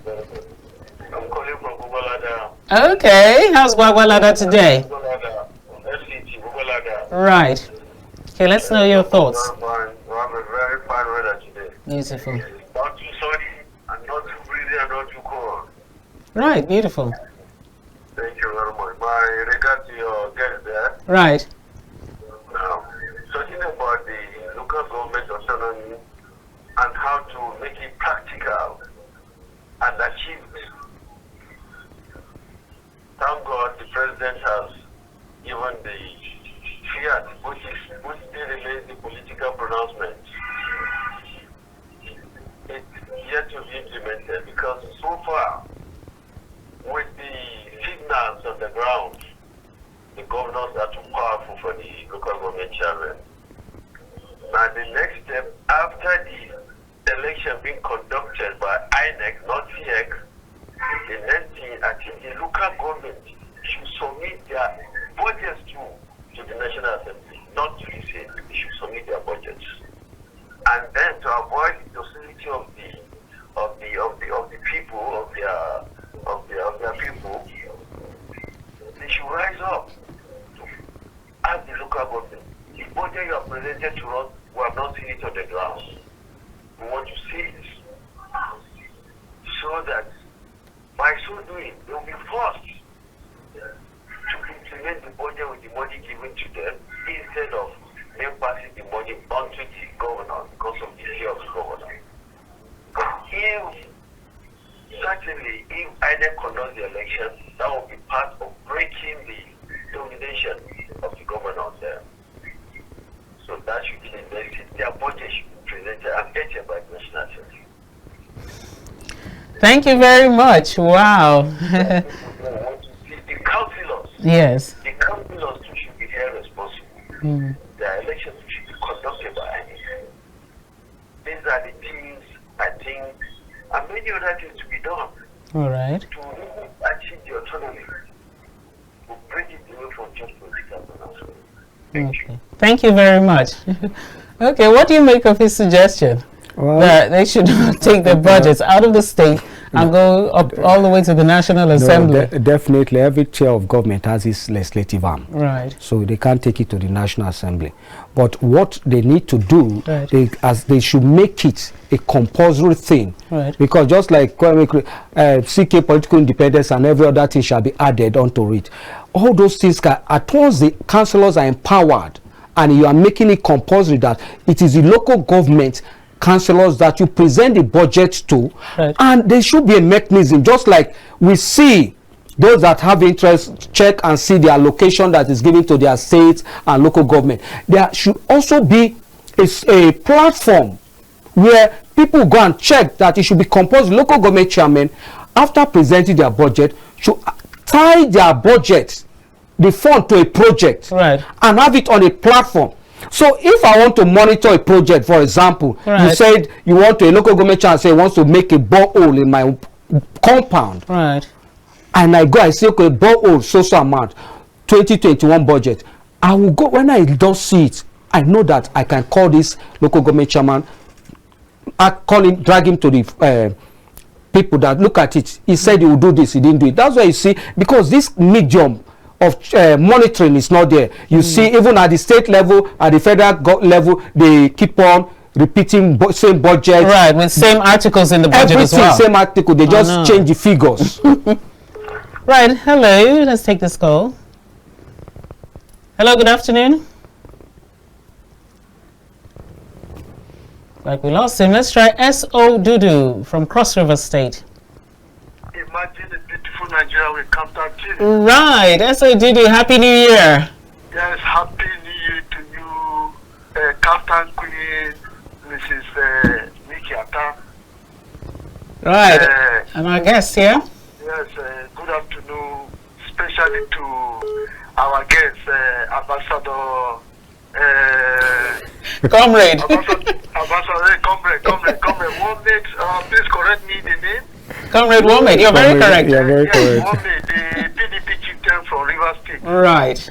I'm calling from Gubalada. Okay, how's Gwagwalada today? Gubalada. FCT, Gubalada. Right. Okay, let's know your thoughts. We have a very fine weather today. Beautiful. Not too sunny, and not too breezy, and not too cold. Right, beautiful. Thank you very much. My regard to your guest there. Right. Now, talking about the local government autonomy and how to make it practical and achieved. Thank God the president has given the fiat, which still remains the political pronouncement. It's yet to be implemented because so far, with the signals on the ground, the governors are too powerful for the local government chairman. Now the next step, after the election being conducted by INEC, not CEC, the next thing, I think the local government should submit their budgets to the National Assembly, not to the state. They should submit their budgets. And then to avoid the docility of the people, of their people, they should rise up to ask the local government. The budget you have presented to us, we have not seen it on the ground. We want to see it. So that by so doing, they will be forced to implement the budget with the money given to them instead of them passing the money onto the governor because of the fear of the governor. But certainly, if INEC conducts the election, that will be part of breaking the domination of the governor there. So that should be the next thing. Their budget should be presented and vetted by the National Assembly. Thank you very much. Wow. The councillors. Yes. The councillors too should be held responsible. Their elections should be conducted by INEC. These are the things I think, and many other things to be done. All right. To achieve the autonomy, to break it away from just political pronouncement. Thank you. Thank you very much. Okay, what do you make of his suggestion? Well, That they should take their budgets out of the state and go up all the way to the National Assembly. Definitely, every chair of government has its legislative arm. Right. So they can't take it to the National Assembly. But what they need to do, Right. they should make it a compulsory thing. Right. Because just like CK political independence and every other thing shall be added onto it. All those things, at once the councillors are empowered and you are making it compulsory that it is the local government councillors that you present the budget to, right. And there should be a mechanism, just like we see those that have interest check and see the allocation that is given to their states and local government. There should also be a platform where people go and check that it should be composed. Local government chairmen, after presenting their budget, should tie their budget, the fund, to a project, right. And have it on a platform. So if I want to monitor a project, for example, right. You said you want to, a local government chairman say wants to make a borehole in my compound, right? And I go, I say, okay, borehole, so amount, 2021 budget. I will go, when I don't see it, I know that I can call this local government chairman, call him, drag him to the people that look at it. He said he will do this, he didn't do it. That's why you see, because this medium of monitoring is not there. You see, even at the state level, at the federal level, they keep on repeating same budget. Right, with same articles in the budget everything as well. Same article, they just change the figures. Right, hello, let's take this call. Hello, good afternoon. Like we lost him. Let's try S.O. Dudu from Cross River State. Imagine a beautiful Nigeria with KAFTAN TV. Right, S.O. Dudu, Happy New Year. Yes, Happy New Year to you, KAFTAN Queen, Mrs. Mikki, Attah. Right, and our guest here. Yes, good afternoon, especially to our guest, Ambassador. Comrade. Ambassador, Comrade. Waemate, please correct me the name. Comrade Waemate, you're very correct. You're very correct. Waemate, the PDP chieftain from Rivers State. Right.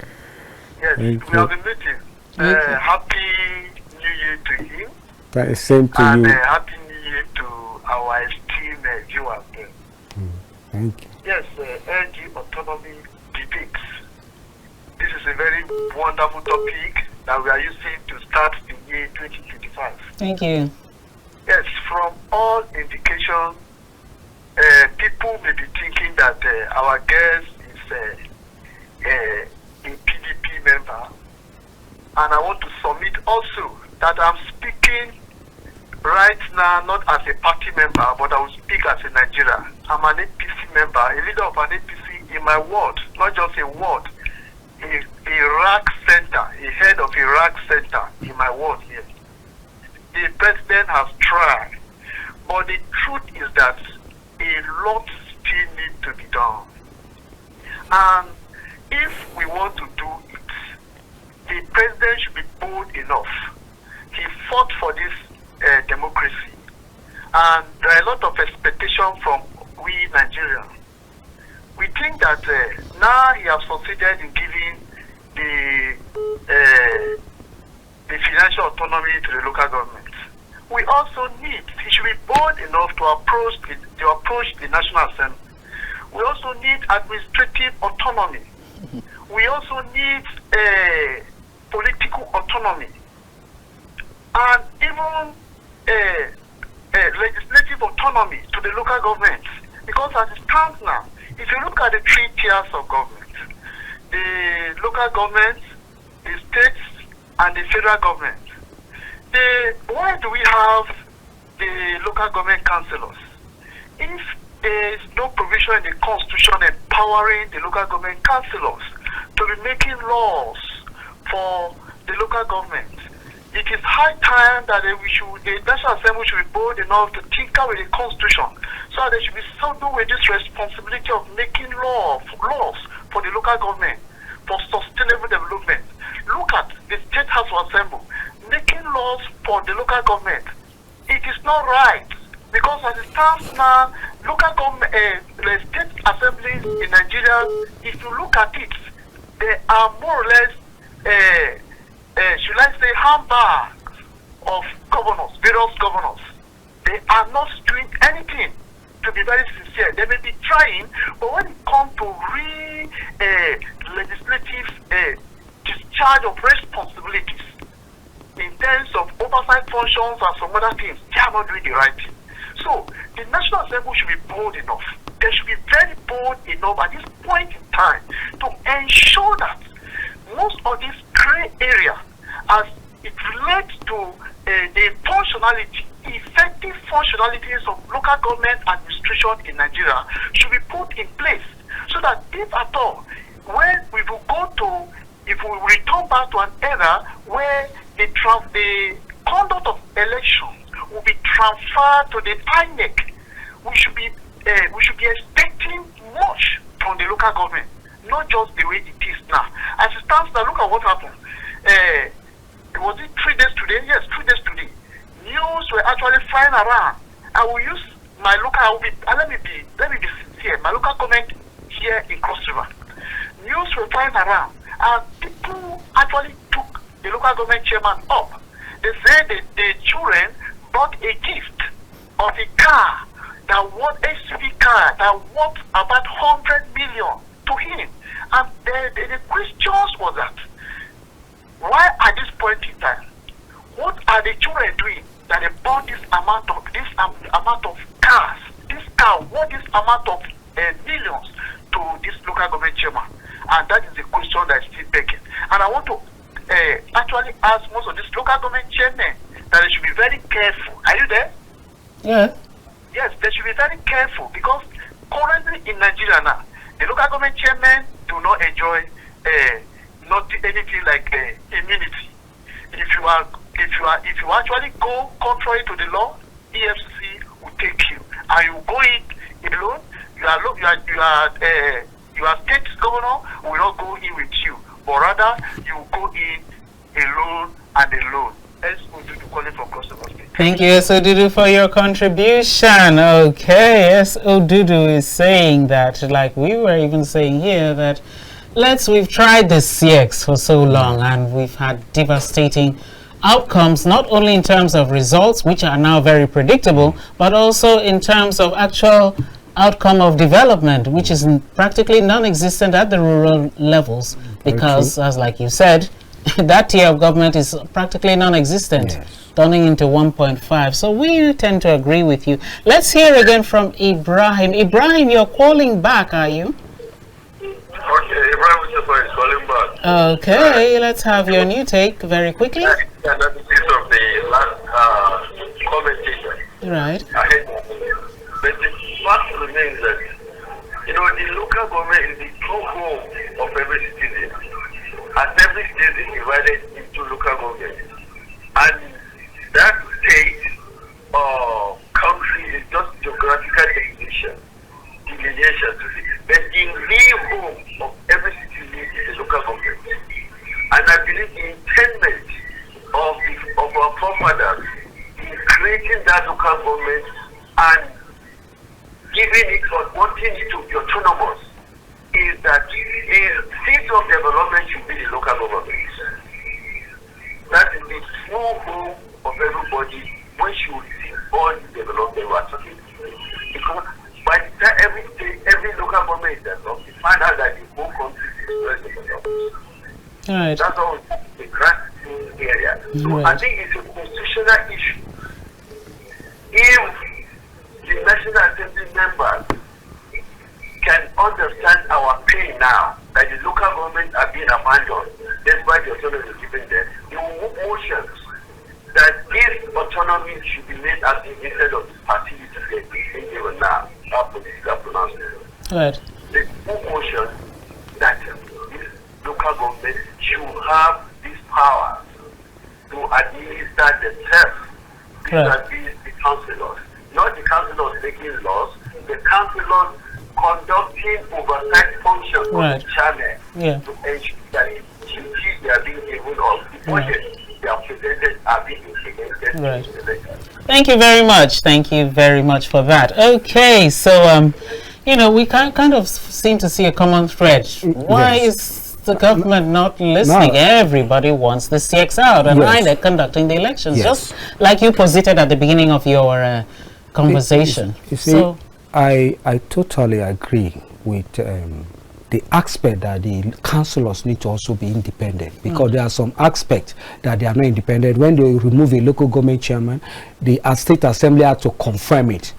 Yes, Thank we have been meeting. Happy New Year to you. That is same to And you. Happy New Year to our esteemed viewers there. Thank you. Yes, LG Autonomy debates. This is a very wonderful topic that we are using to start the year 2025. Thank you. Yes, from all indications, people may be thinking that our guest is a PDP member. And I want to submit also that I'm speaking right now not as a party member, but I will speak as a Nigerian. I'm an APC member, a leader of an APC in my ward, not just a ward, a RAC center, a head of a RAC center in my ward here. The president has tried, but the truth is that a lot still needs to be done. And if we want to do it, the president should be bold enough. He fought for this democracy. And there are a lot of expectations from we Nigerians. We think that now he has succeeded in giving the financial autonomy to the local government. We also need, he should be bold enough to approach the National Assembly. We also need administrative autonomy. We also need political autonomy. And even legislative autonomy to the local government. Because as it stands now, if you look at the 3 tiers of government, the local government, the states, and the federal government, why do we have the local government councillors? If there is no provision in the constitution empowering the local government councillors to be making laws for the local government, it is high time that the National Assembly should be bold enough to tinker with the constitution, so that they should be saddled with this responsibility of making laws for the local government for sustainable development. Look at the State House of Assembly making laws for the local government. It is not right, because as it stands now, local government, the state assemblies in Nigeria, if you look at it, they are more or less, should I say, handbags of governors, various governors. They are not doing anything, to be very sincere. They may be trying, but when it comes to legislative discharge of responsibilities, in terms of oversight functions and some other things, they are not doing the right thing. So, the National Assembly should be bold enough. They should be very bold enough at this point in time to ensure that most of this gray area, as it relates to the functionality, effective functionalities of local government administration in Nigeria, should be put in place, so that if at all, when we will go to, if we return back to an era where the conduct of elections will be transferred to the INEC, we should be expecting much from the local government, not just the way it is now. As it stands now, look at what happened. Was it 3 days today? Yes, 3 days today. News were actually flying around. I will use my local. Let me be sincere. My local government here in Cross River. News were flying around, and people actually took the local government chairman up. They said that the children bought a gift of a car that was SUV car that worth about 100 million to him. And the questions was that, why at this point in time, what are the children doing that they bought this amount of cars? This car worth this amount of millions to this local government chairman? And that is the question that is still begging. And I want to actually ask most of these local government chairmen that they should be very careful. Are you there? Yeah. Yes, they should be very careful, because currently in Nigeria now, the local government chairmen do not enjoy not anything like immunity. If you actually go contrary to the law, EFCC will take you, and you go in alone. You are state governor, we will not go in with you, but rather you go in alone and alone. S. Odudu calling from Customer State. Thank you, S. Odudu, for your contribution. Okay, S. Odudu is saying that, like we were even saying here, that we've tried the CX for so long and we've had devastating outcomes, not only in terms of results, which are now very predictable, but also in terms of actual outcome of development, which is practically non-existent at the rural levels, because, as like you said, that tier of government is practically non-existent, turning into 1.5. So we tend to agree with you. Let's hear again from Ibrahim. Ibrahim, you're calling back, are you? Okay, Ibrahim is calling back. Okay, let's have your new take very quickly. Analysis of the last commentation. Right. But the fact remains that, the local government is the true home of every citizen. As every state is divided into local government. And that state or country is just geographical delineation to it. But the real home of every citizen is the local government. And I believe the intent of our forefathers in creating that local government and giving it or wanting it to be autonomous is that the seat of development should be the local government. That is the true home of everybody when she will see all the development we are talking about. Because by the time every local government is developed, you find out that the whole country is well developed. Right. That's all the grand area. So I think it's a constitutional issue. If the National Assembly members can understand our pain now, that the local governments are being abandoned, despite the autonomy given them, they will move motions that this autonomy should be made as instead of the facility that being given now, our political pronouncement. Right. They move motions that this local government should have this power to administer themselves. These are the councillors. Not the councillors making laws, the councillors conducting oversight functions of the chairman to ensure that the duties they are being given or the budget they are presented are being implemented. Thank you very much. Thank you very much for that. Okay, so we kind of seem to see a common thread. Why is the government not listening? Everybody wants the CX out and INEC conducting the elections, just like you posited at the beginning of your conversation. You see, I totally agree with the aspect that the councillors need to also be independent, because there are some aspects that they are not independent. When they remove a local government chairman, the state assembly has to confirm it.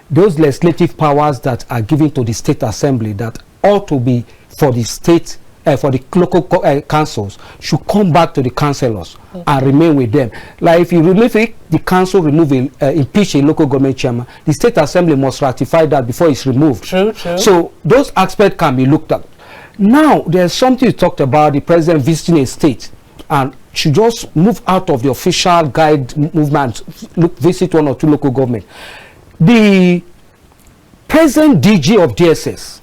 Those legislative powers that are given to the state assembly that ought to be for the state, for the local councils, should come back to the councillors and remain with them. Like if you remove it, the council impeach a local government chairman, the state assembly must ratify that before it's removed. True. So those aspects can be looked at. Now there's something you talked about, the president visiting a state and should just move out of the official guide movement, visit one or two local government. The present DG of DSS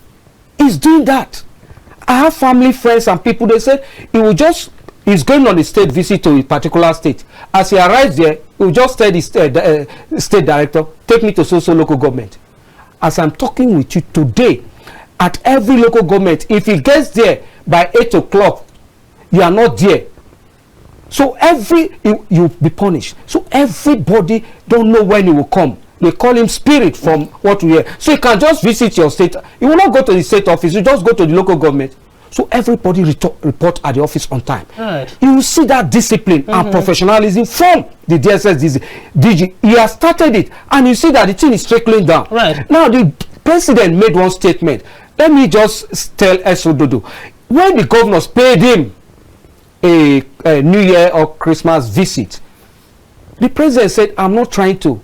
is doing that. I have family, friends, and people. They say he's going on a state visit to a particular state. As he arrives there, he will just tell the state director, take me to so local government. As I'm talking with you today, at every local government, if he gets there by 8 o'clock, you are not there. So you'll be punished. So everybody don't know when he will come. They call him spirit from what we hear. So you can just visit your state. You will not go to the state office. You just go to the local government. So everybody report at the office on time. Right. You will see that discipline and professionalism from the DSS DG. He has started it, and you see that the thing is trickling down. Right. Now the president made one statement. Let me just tell Esododo. When the governors paid him a New Year or Christmas visit, the president said, I'm not trying to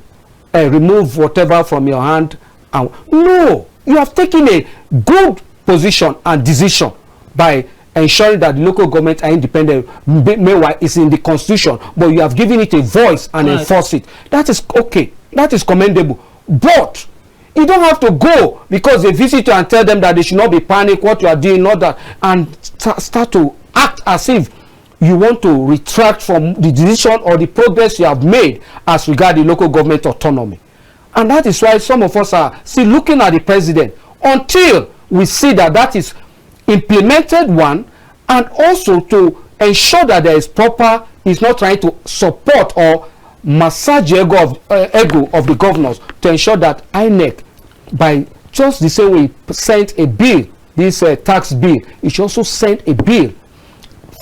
remove whatever from your hand. No, you have taken a good position and decision by ensuring that the local government are independent. Meanwhile, it's in the constitution, but you have given it a voice and enforce it. That is okay. That is commendable. But You don't have to go because they visit you and tell them that they should not be panic, what you are doing, not that, and start to act as if you want to retract from the decision or the progress you have made as regard the local government autonomy. And that is why some of us are still looking at the president until we see that that is implemented, one, and also to ensure that there is proper, is not trying to support or massage the ego of the governors, to ensure that INEC, by just the same way it sent a bill, this tax bill, it should also send a bill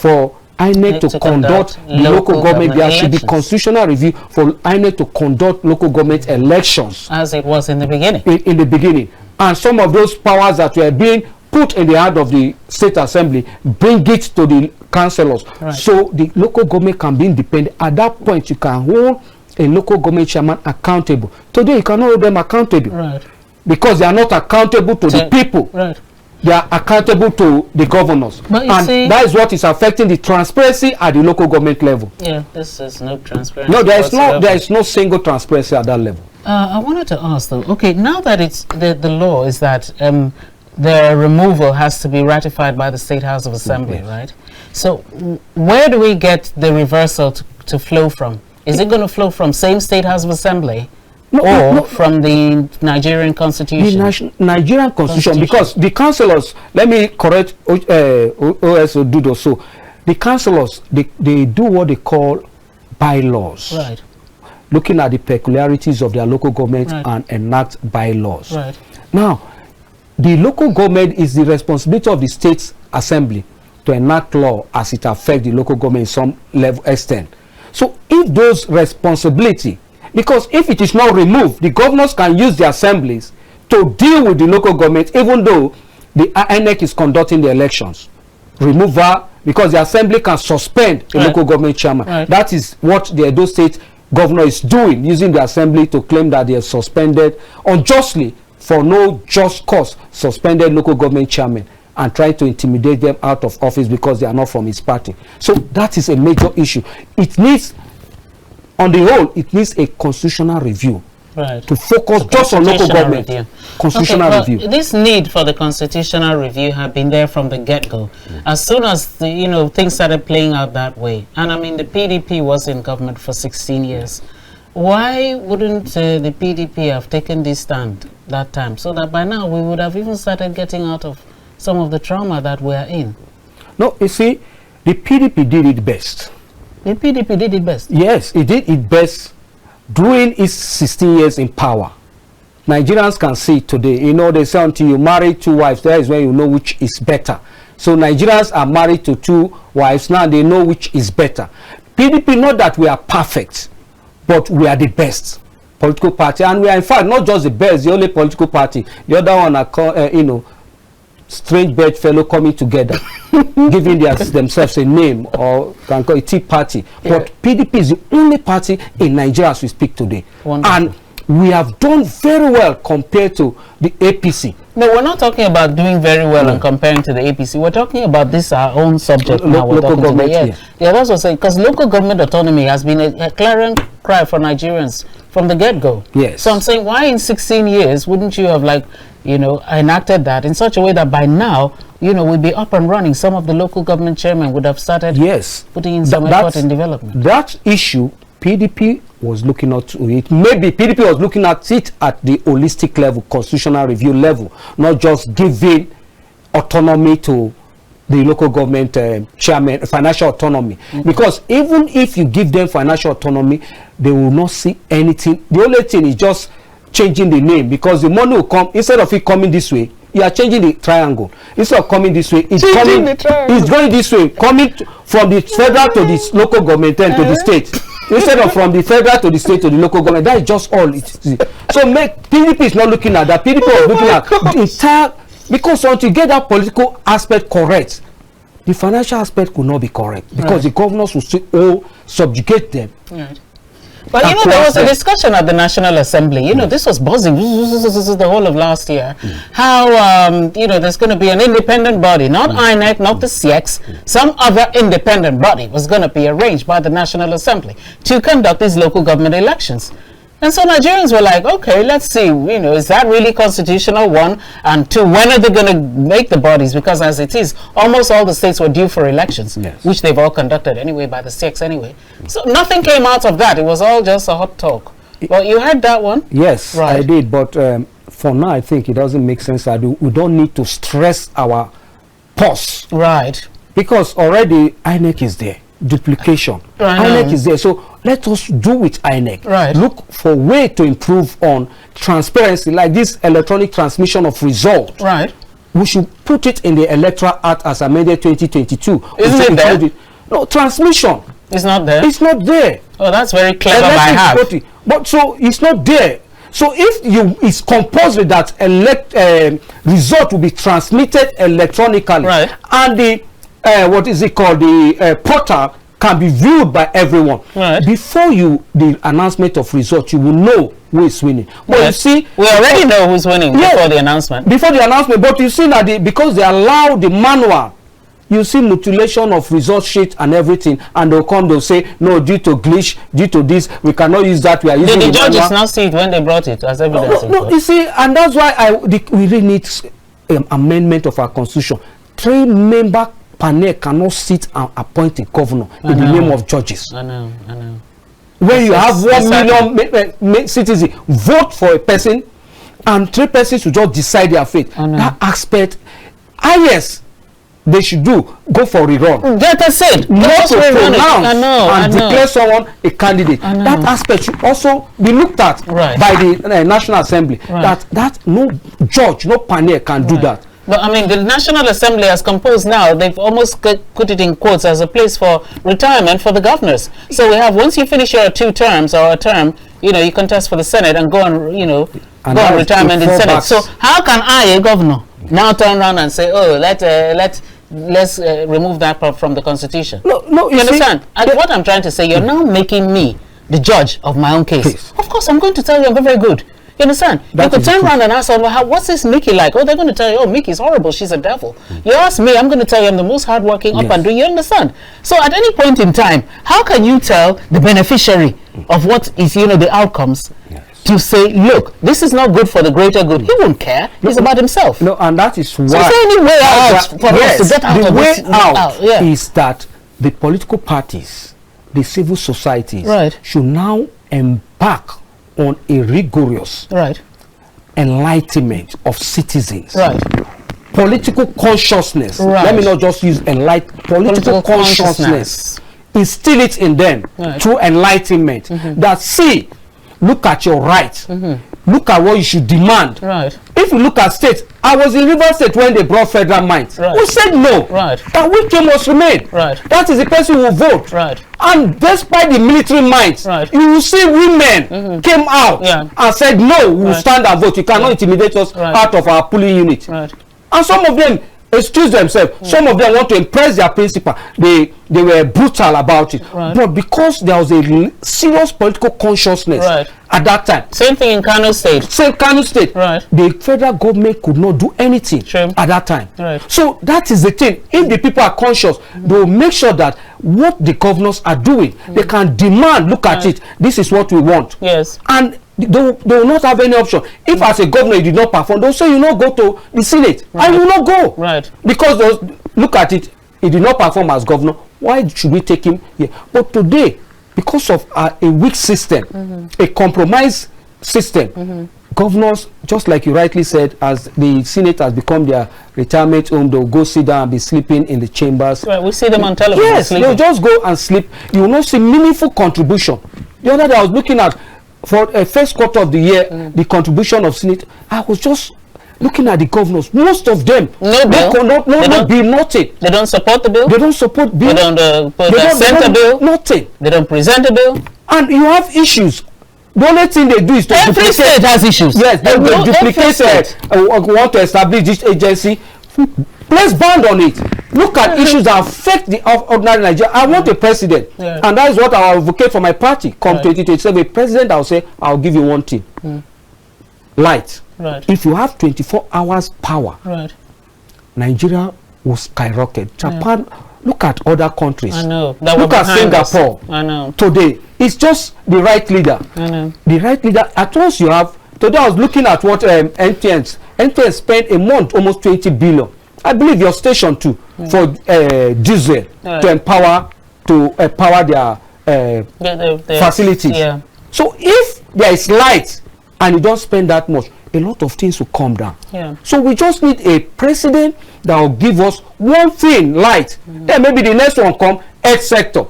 for INEC to conduct local government. There should be constitutional review for INEC to conduct local government elections. As it was in the beginning. In the beginning. And some of those powers that were being put in the hand of the state assembly, bring it to the councillors. Right. So the local government can be independent. At that point, you can hold a local government chairman accountable. Today, you cannot hold them accountable. Right. Because they are not accountable to the people. Right. They are accountable to the governors. But you and see, that is what is affecting the transparency at the local government level. Yeah, this is no transparency. No, there is no single transparency at that level. I wanted to ask though, okay, now that it's the law is that the removal has to be ratified by the State House of Assembly, yes. Right? So where do we get the reversal to flow from? Is it going to flow from same State House of Assembly? No, from the Nigerian Constitution? The Nigerian Constitution, because the councillors, let me correct OS Odudo, so the councillors, they do what they call bylaws. Right. Looking at the peculiarities of their local government, right, and enact bylaws. Right. Now, the local government is the responsibility of the State Assembly to enact law as it affects the local government in some level extent. So if those responsibility, because if it is not removed, the governors can use the assemblies to deal with the local government, even though the INEC is conducting the elections. Removal, because the assembly can suspend the local government chairman. Right. That is what the Edo State governor is doing, using the assembly to claim that they have suspended unjustly, for no just cause, suspended local government chairman and try to intimidate them out of office because they are not from his party. So that is a major issue. It needs, on the whole, it needs a constitutional review, right, to focus just on local government. Review. Constitutional review. This need for the constitutional review had been there from the get-go. As soon as things started playing out that way, and I mean the PDP was in government for 16 years. Why wouldn't the PDP have taken this stand that time, so that by now we would have even started getting out of some of the trauma that we're in? No, you see, the PDP did it best. The PDP did it best? Yes, it did it best during its 16 years in power. Nigerians can see it today. They say until you marry 2 wives, that is when you know which is better. So Nigerians are married to 2 wives. Now they know which is better. PDP, not that we are perfect, but we are the best political party. And we are, in fact, not just the best, the only political party. The other one are, strange bedfellow coming together, giving themselves a name, or can call it Tea Party. Yeah. But PDP is the only party in Nigeria as we speak today. Wonderful. And we have done very well compared to the APC. No, we're not talking about doing very well and comparing to the APC. We're talking about this, our own subject now. Local government, yeah. Yeah, that's what I'm saying, because local government autonomy has been a clarion cry for Nigerians from the get-go. Yes. So I'm saying, why in 16 years wouldn't you have enacted that in such a way that by now, we'd be up and running? Some of the local government chairmen would have started putting in some effort in development. That issue, PDP was looking at it. Maybe PDP was looking at it at the holistic level, constitutional review level, not just giving autonomy to the local government chairman, financial autonomy. Because even if you give them financial autonomy, they will not see anything. The only thing is just changing the name, because the money will come, instead of it coming this way, you are changing the triangle. Instead of coming this way, it's going this way, coming from the federal to the local government and to the state. Instead of from the federal to the state to the local government. That is just all it is. So PDP is not looking at that. PDP is looking at the entire, because once you get that political aspect correct, the financial aspect could not be correct, because the governors will still all subjugate them. Right. But there was a discussion at the National Assembly. This was buzzing the whole of last year. How there's going to be an independent body, not INEC, not the CX, some other independent body was going to be arranged by the National Assembly to conduct these local government elections. And so Nigerians were like, okay, let's see, is that really constitutional, one? And two, when are they going to make the bodies? Because as it is, almost all the states were due for elections, which they've all conducted anyway by the CX anyway. So nothing came out of that. It was all just a hot talk. Well, you heard that one? Yes, right. I did. But for now, I think it doesn't make sense. We don't need to stress our pause. Right. Because already INEC is there. Duplication. INEC is there. So let us do with INEC. Right. Look for a way to improve on transparency, like this electronic transmission of results. Right. We should put it in the Electoral Act as amended 2022. Isn't it there? No, transmission. It's not there? It's not there. Oh, that's very clever by half. But so it's not there. So if it's compulsory that result will be transmitted electronically, right, and the what is it called, the portal can be viewed by everyone, right, before the announcement of result, you will know who is winning. But yes, you see, we already know who's winning before the announcement. Before the announcement, but you see that because they allow the manual, you see mutilation of result sheet and everything, and they'll say no, due to glitch, due to this, we cannot use that. We are using the judges now see it when they brought it as evidence. No, you see, and that's why we really need amendment of our constitution. 3-member panel cannot sit and appoint a governor in the name of judges. I know. When you have 1 million citizens vote for a person, and 3 persons will just decide their fate. That aspect, yes, they should go for rerun. That I said, not to pronounce and declare someone a candidate. That aspect should also be looked at by the National Assembly. That no judge, no panel can do that. But I mean, the National Assembly has composed now, they've almost put it in quotes as a place for retirement for the governors. So we have, once you finish your 2 terms or a term, you contest for the Senate and go on, go on retirement in Senate. So how can I, a governor, now turn around and say, oh, let's remove that from the Constitution? No, you understand? What I'm trying to say, you're now making me the judge of my own case. Please. Of course, I'm going to tell you I'm very, very good. You understand? You could turn around and ask them, what's this Mikki like? Oh, they're going to tell you, oh, Mikki's horrible, she's a devil. You ask me, I'm going to tell you I'm the most hardworking up and do. You understand? So at any point in time, how can you tell the beneficiary of what is, the outcomes to say, look, this is not good for the greater good? He won't care. He's about himself. No, and that is why. So is there any way out for us to get out of this? The way out is that the political parties, the civil societies, should now embark on a rigorous enlightenment of citizens. Political consciousness. Let me not just use political consciousness. Instill it in them through enlightenment. That look at your rights. Look at what you should demand. If you look at states, I was in River State when they brought federal mines. We said no. That Wike must remain. That is the person who will vote. And despite the military might, you will see women came out and said, no, we will stand and vote. You cannot intimidate us out of our polling unit. And some of them excuse themselves. Some of them want to impress their principal. They were brutal about it. But because there was a serious political consciousness at that time. Same thing in Kano State. The federal government could not do anything at that time. So that is the thing. If the people are conscious, they will make sure that what the governors are doing, they can demand, look at it, this is what we want. And they will not have any option. If as a governor you did not perform, they'll say you not go to the Senate. I will not go. Because look at it, he did not perform as governor. Why should we take him here? But today, because of a weak system, a compromised system, governors, just like you rightly said, as the Senate has become their retirement home, they'll go sit down and be sleeping in the chambers. We see them on television. Yes, they'll just go and sleep. You will not see meaningful contribution. The other day I was looking at, for a first quarter of the year, the contribution of Senate, I was just looking at the governors. Most of them, no bill, nothing. They don't support the bill. They don't support bill. They don't present a bill. Nothing. They don't present a bill. And you have issues. The only thing they do is to every duplicate. State has issues. Yes, they duplicate. Want to establish this agency. Place band on it. Look at issues that affect the ordinary Nigeria. I want a president, and that is what I will advocate for my party. Come 2027, a president, I will say, I will give you one thing: light. If you have 24 hours power, Nigeria will skyrocket. Japan Look at other countries. I know. Look at Singapore. I know. Today, it's just the right leader. I know. The right leader. At once you have. Today, I was looking at what NTN spent a month almost 20 billion. I believe your station too for diesel to empower their facilities. Yeah. So if there is light and you don't spend that much, a lot of things will come down. Yeah. So we just need a president that will give us one thing, light. Then maybe the next one come, health sector.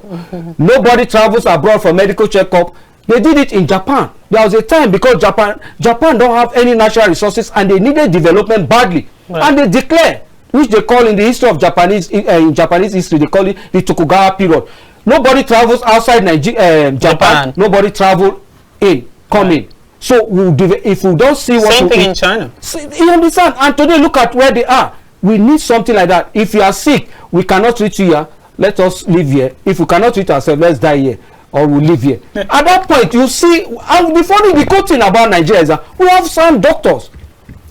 Nobody travels abroad for medical checkup. They did it in Japan. There was a time because Japan don't have any natural resources and they needed development badly. Right. And they declare, which they call in the history of Japanese history, they call it the Tokugawa period. Nobody travels outside Japan. Nobody travel in, in. So if we don't see what same thing in China. You understand? And today look at where they are. We need something like that. If you are sick, we cannot treat you here. Let us live here. If we cannot treat ourselves, let's die here. Or we live here. At that point, you see, and the good thing about Nigeria is that we have some doctors.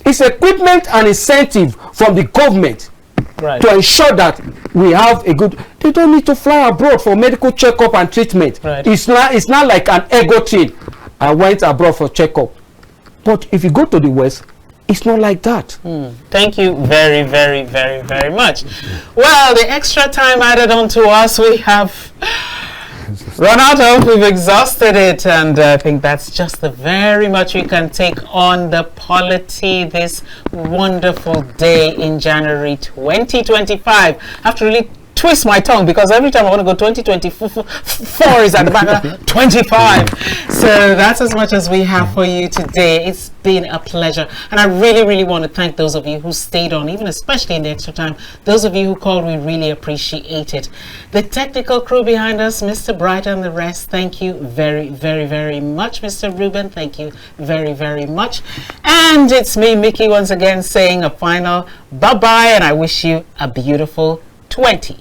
It's equipment and incentive from the government to ensure that we have a good. They don't need to fly abroad for medical checkup and treatment. Right. It's not like an ego thing. I went abroad for checkup. But if you go to the West, it's not like that. Thank you very, very, very, very much. Well, the extra time added on to us, we have run out of. We've exhausted it, and I think that's just the very much we can take on the polity this wonderful day in January 2025. I have to really twist my tongue because every time I want to go 2024 is at the back of 25. So that's as much as we have for you today. It's been a pleasure, and I really, really want to thank those of you who stayed on, even especially in the extra time. Those of you who called, we really appreciate it. The technical crew behind us, Mr. Bright and the rest, thank you very, very, very much. Mr. Ruben, thank you very, very much. And it's me, Mikki, once again saying a final bye-bye, and I wish you a beautiful 20.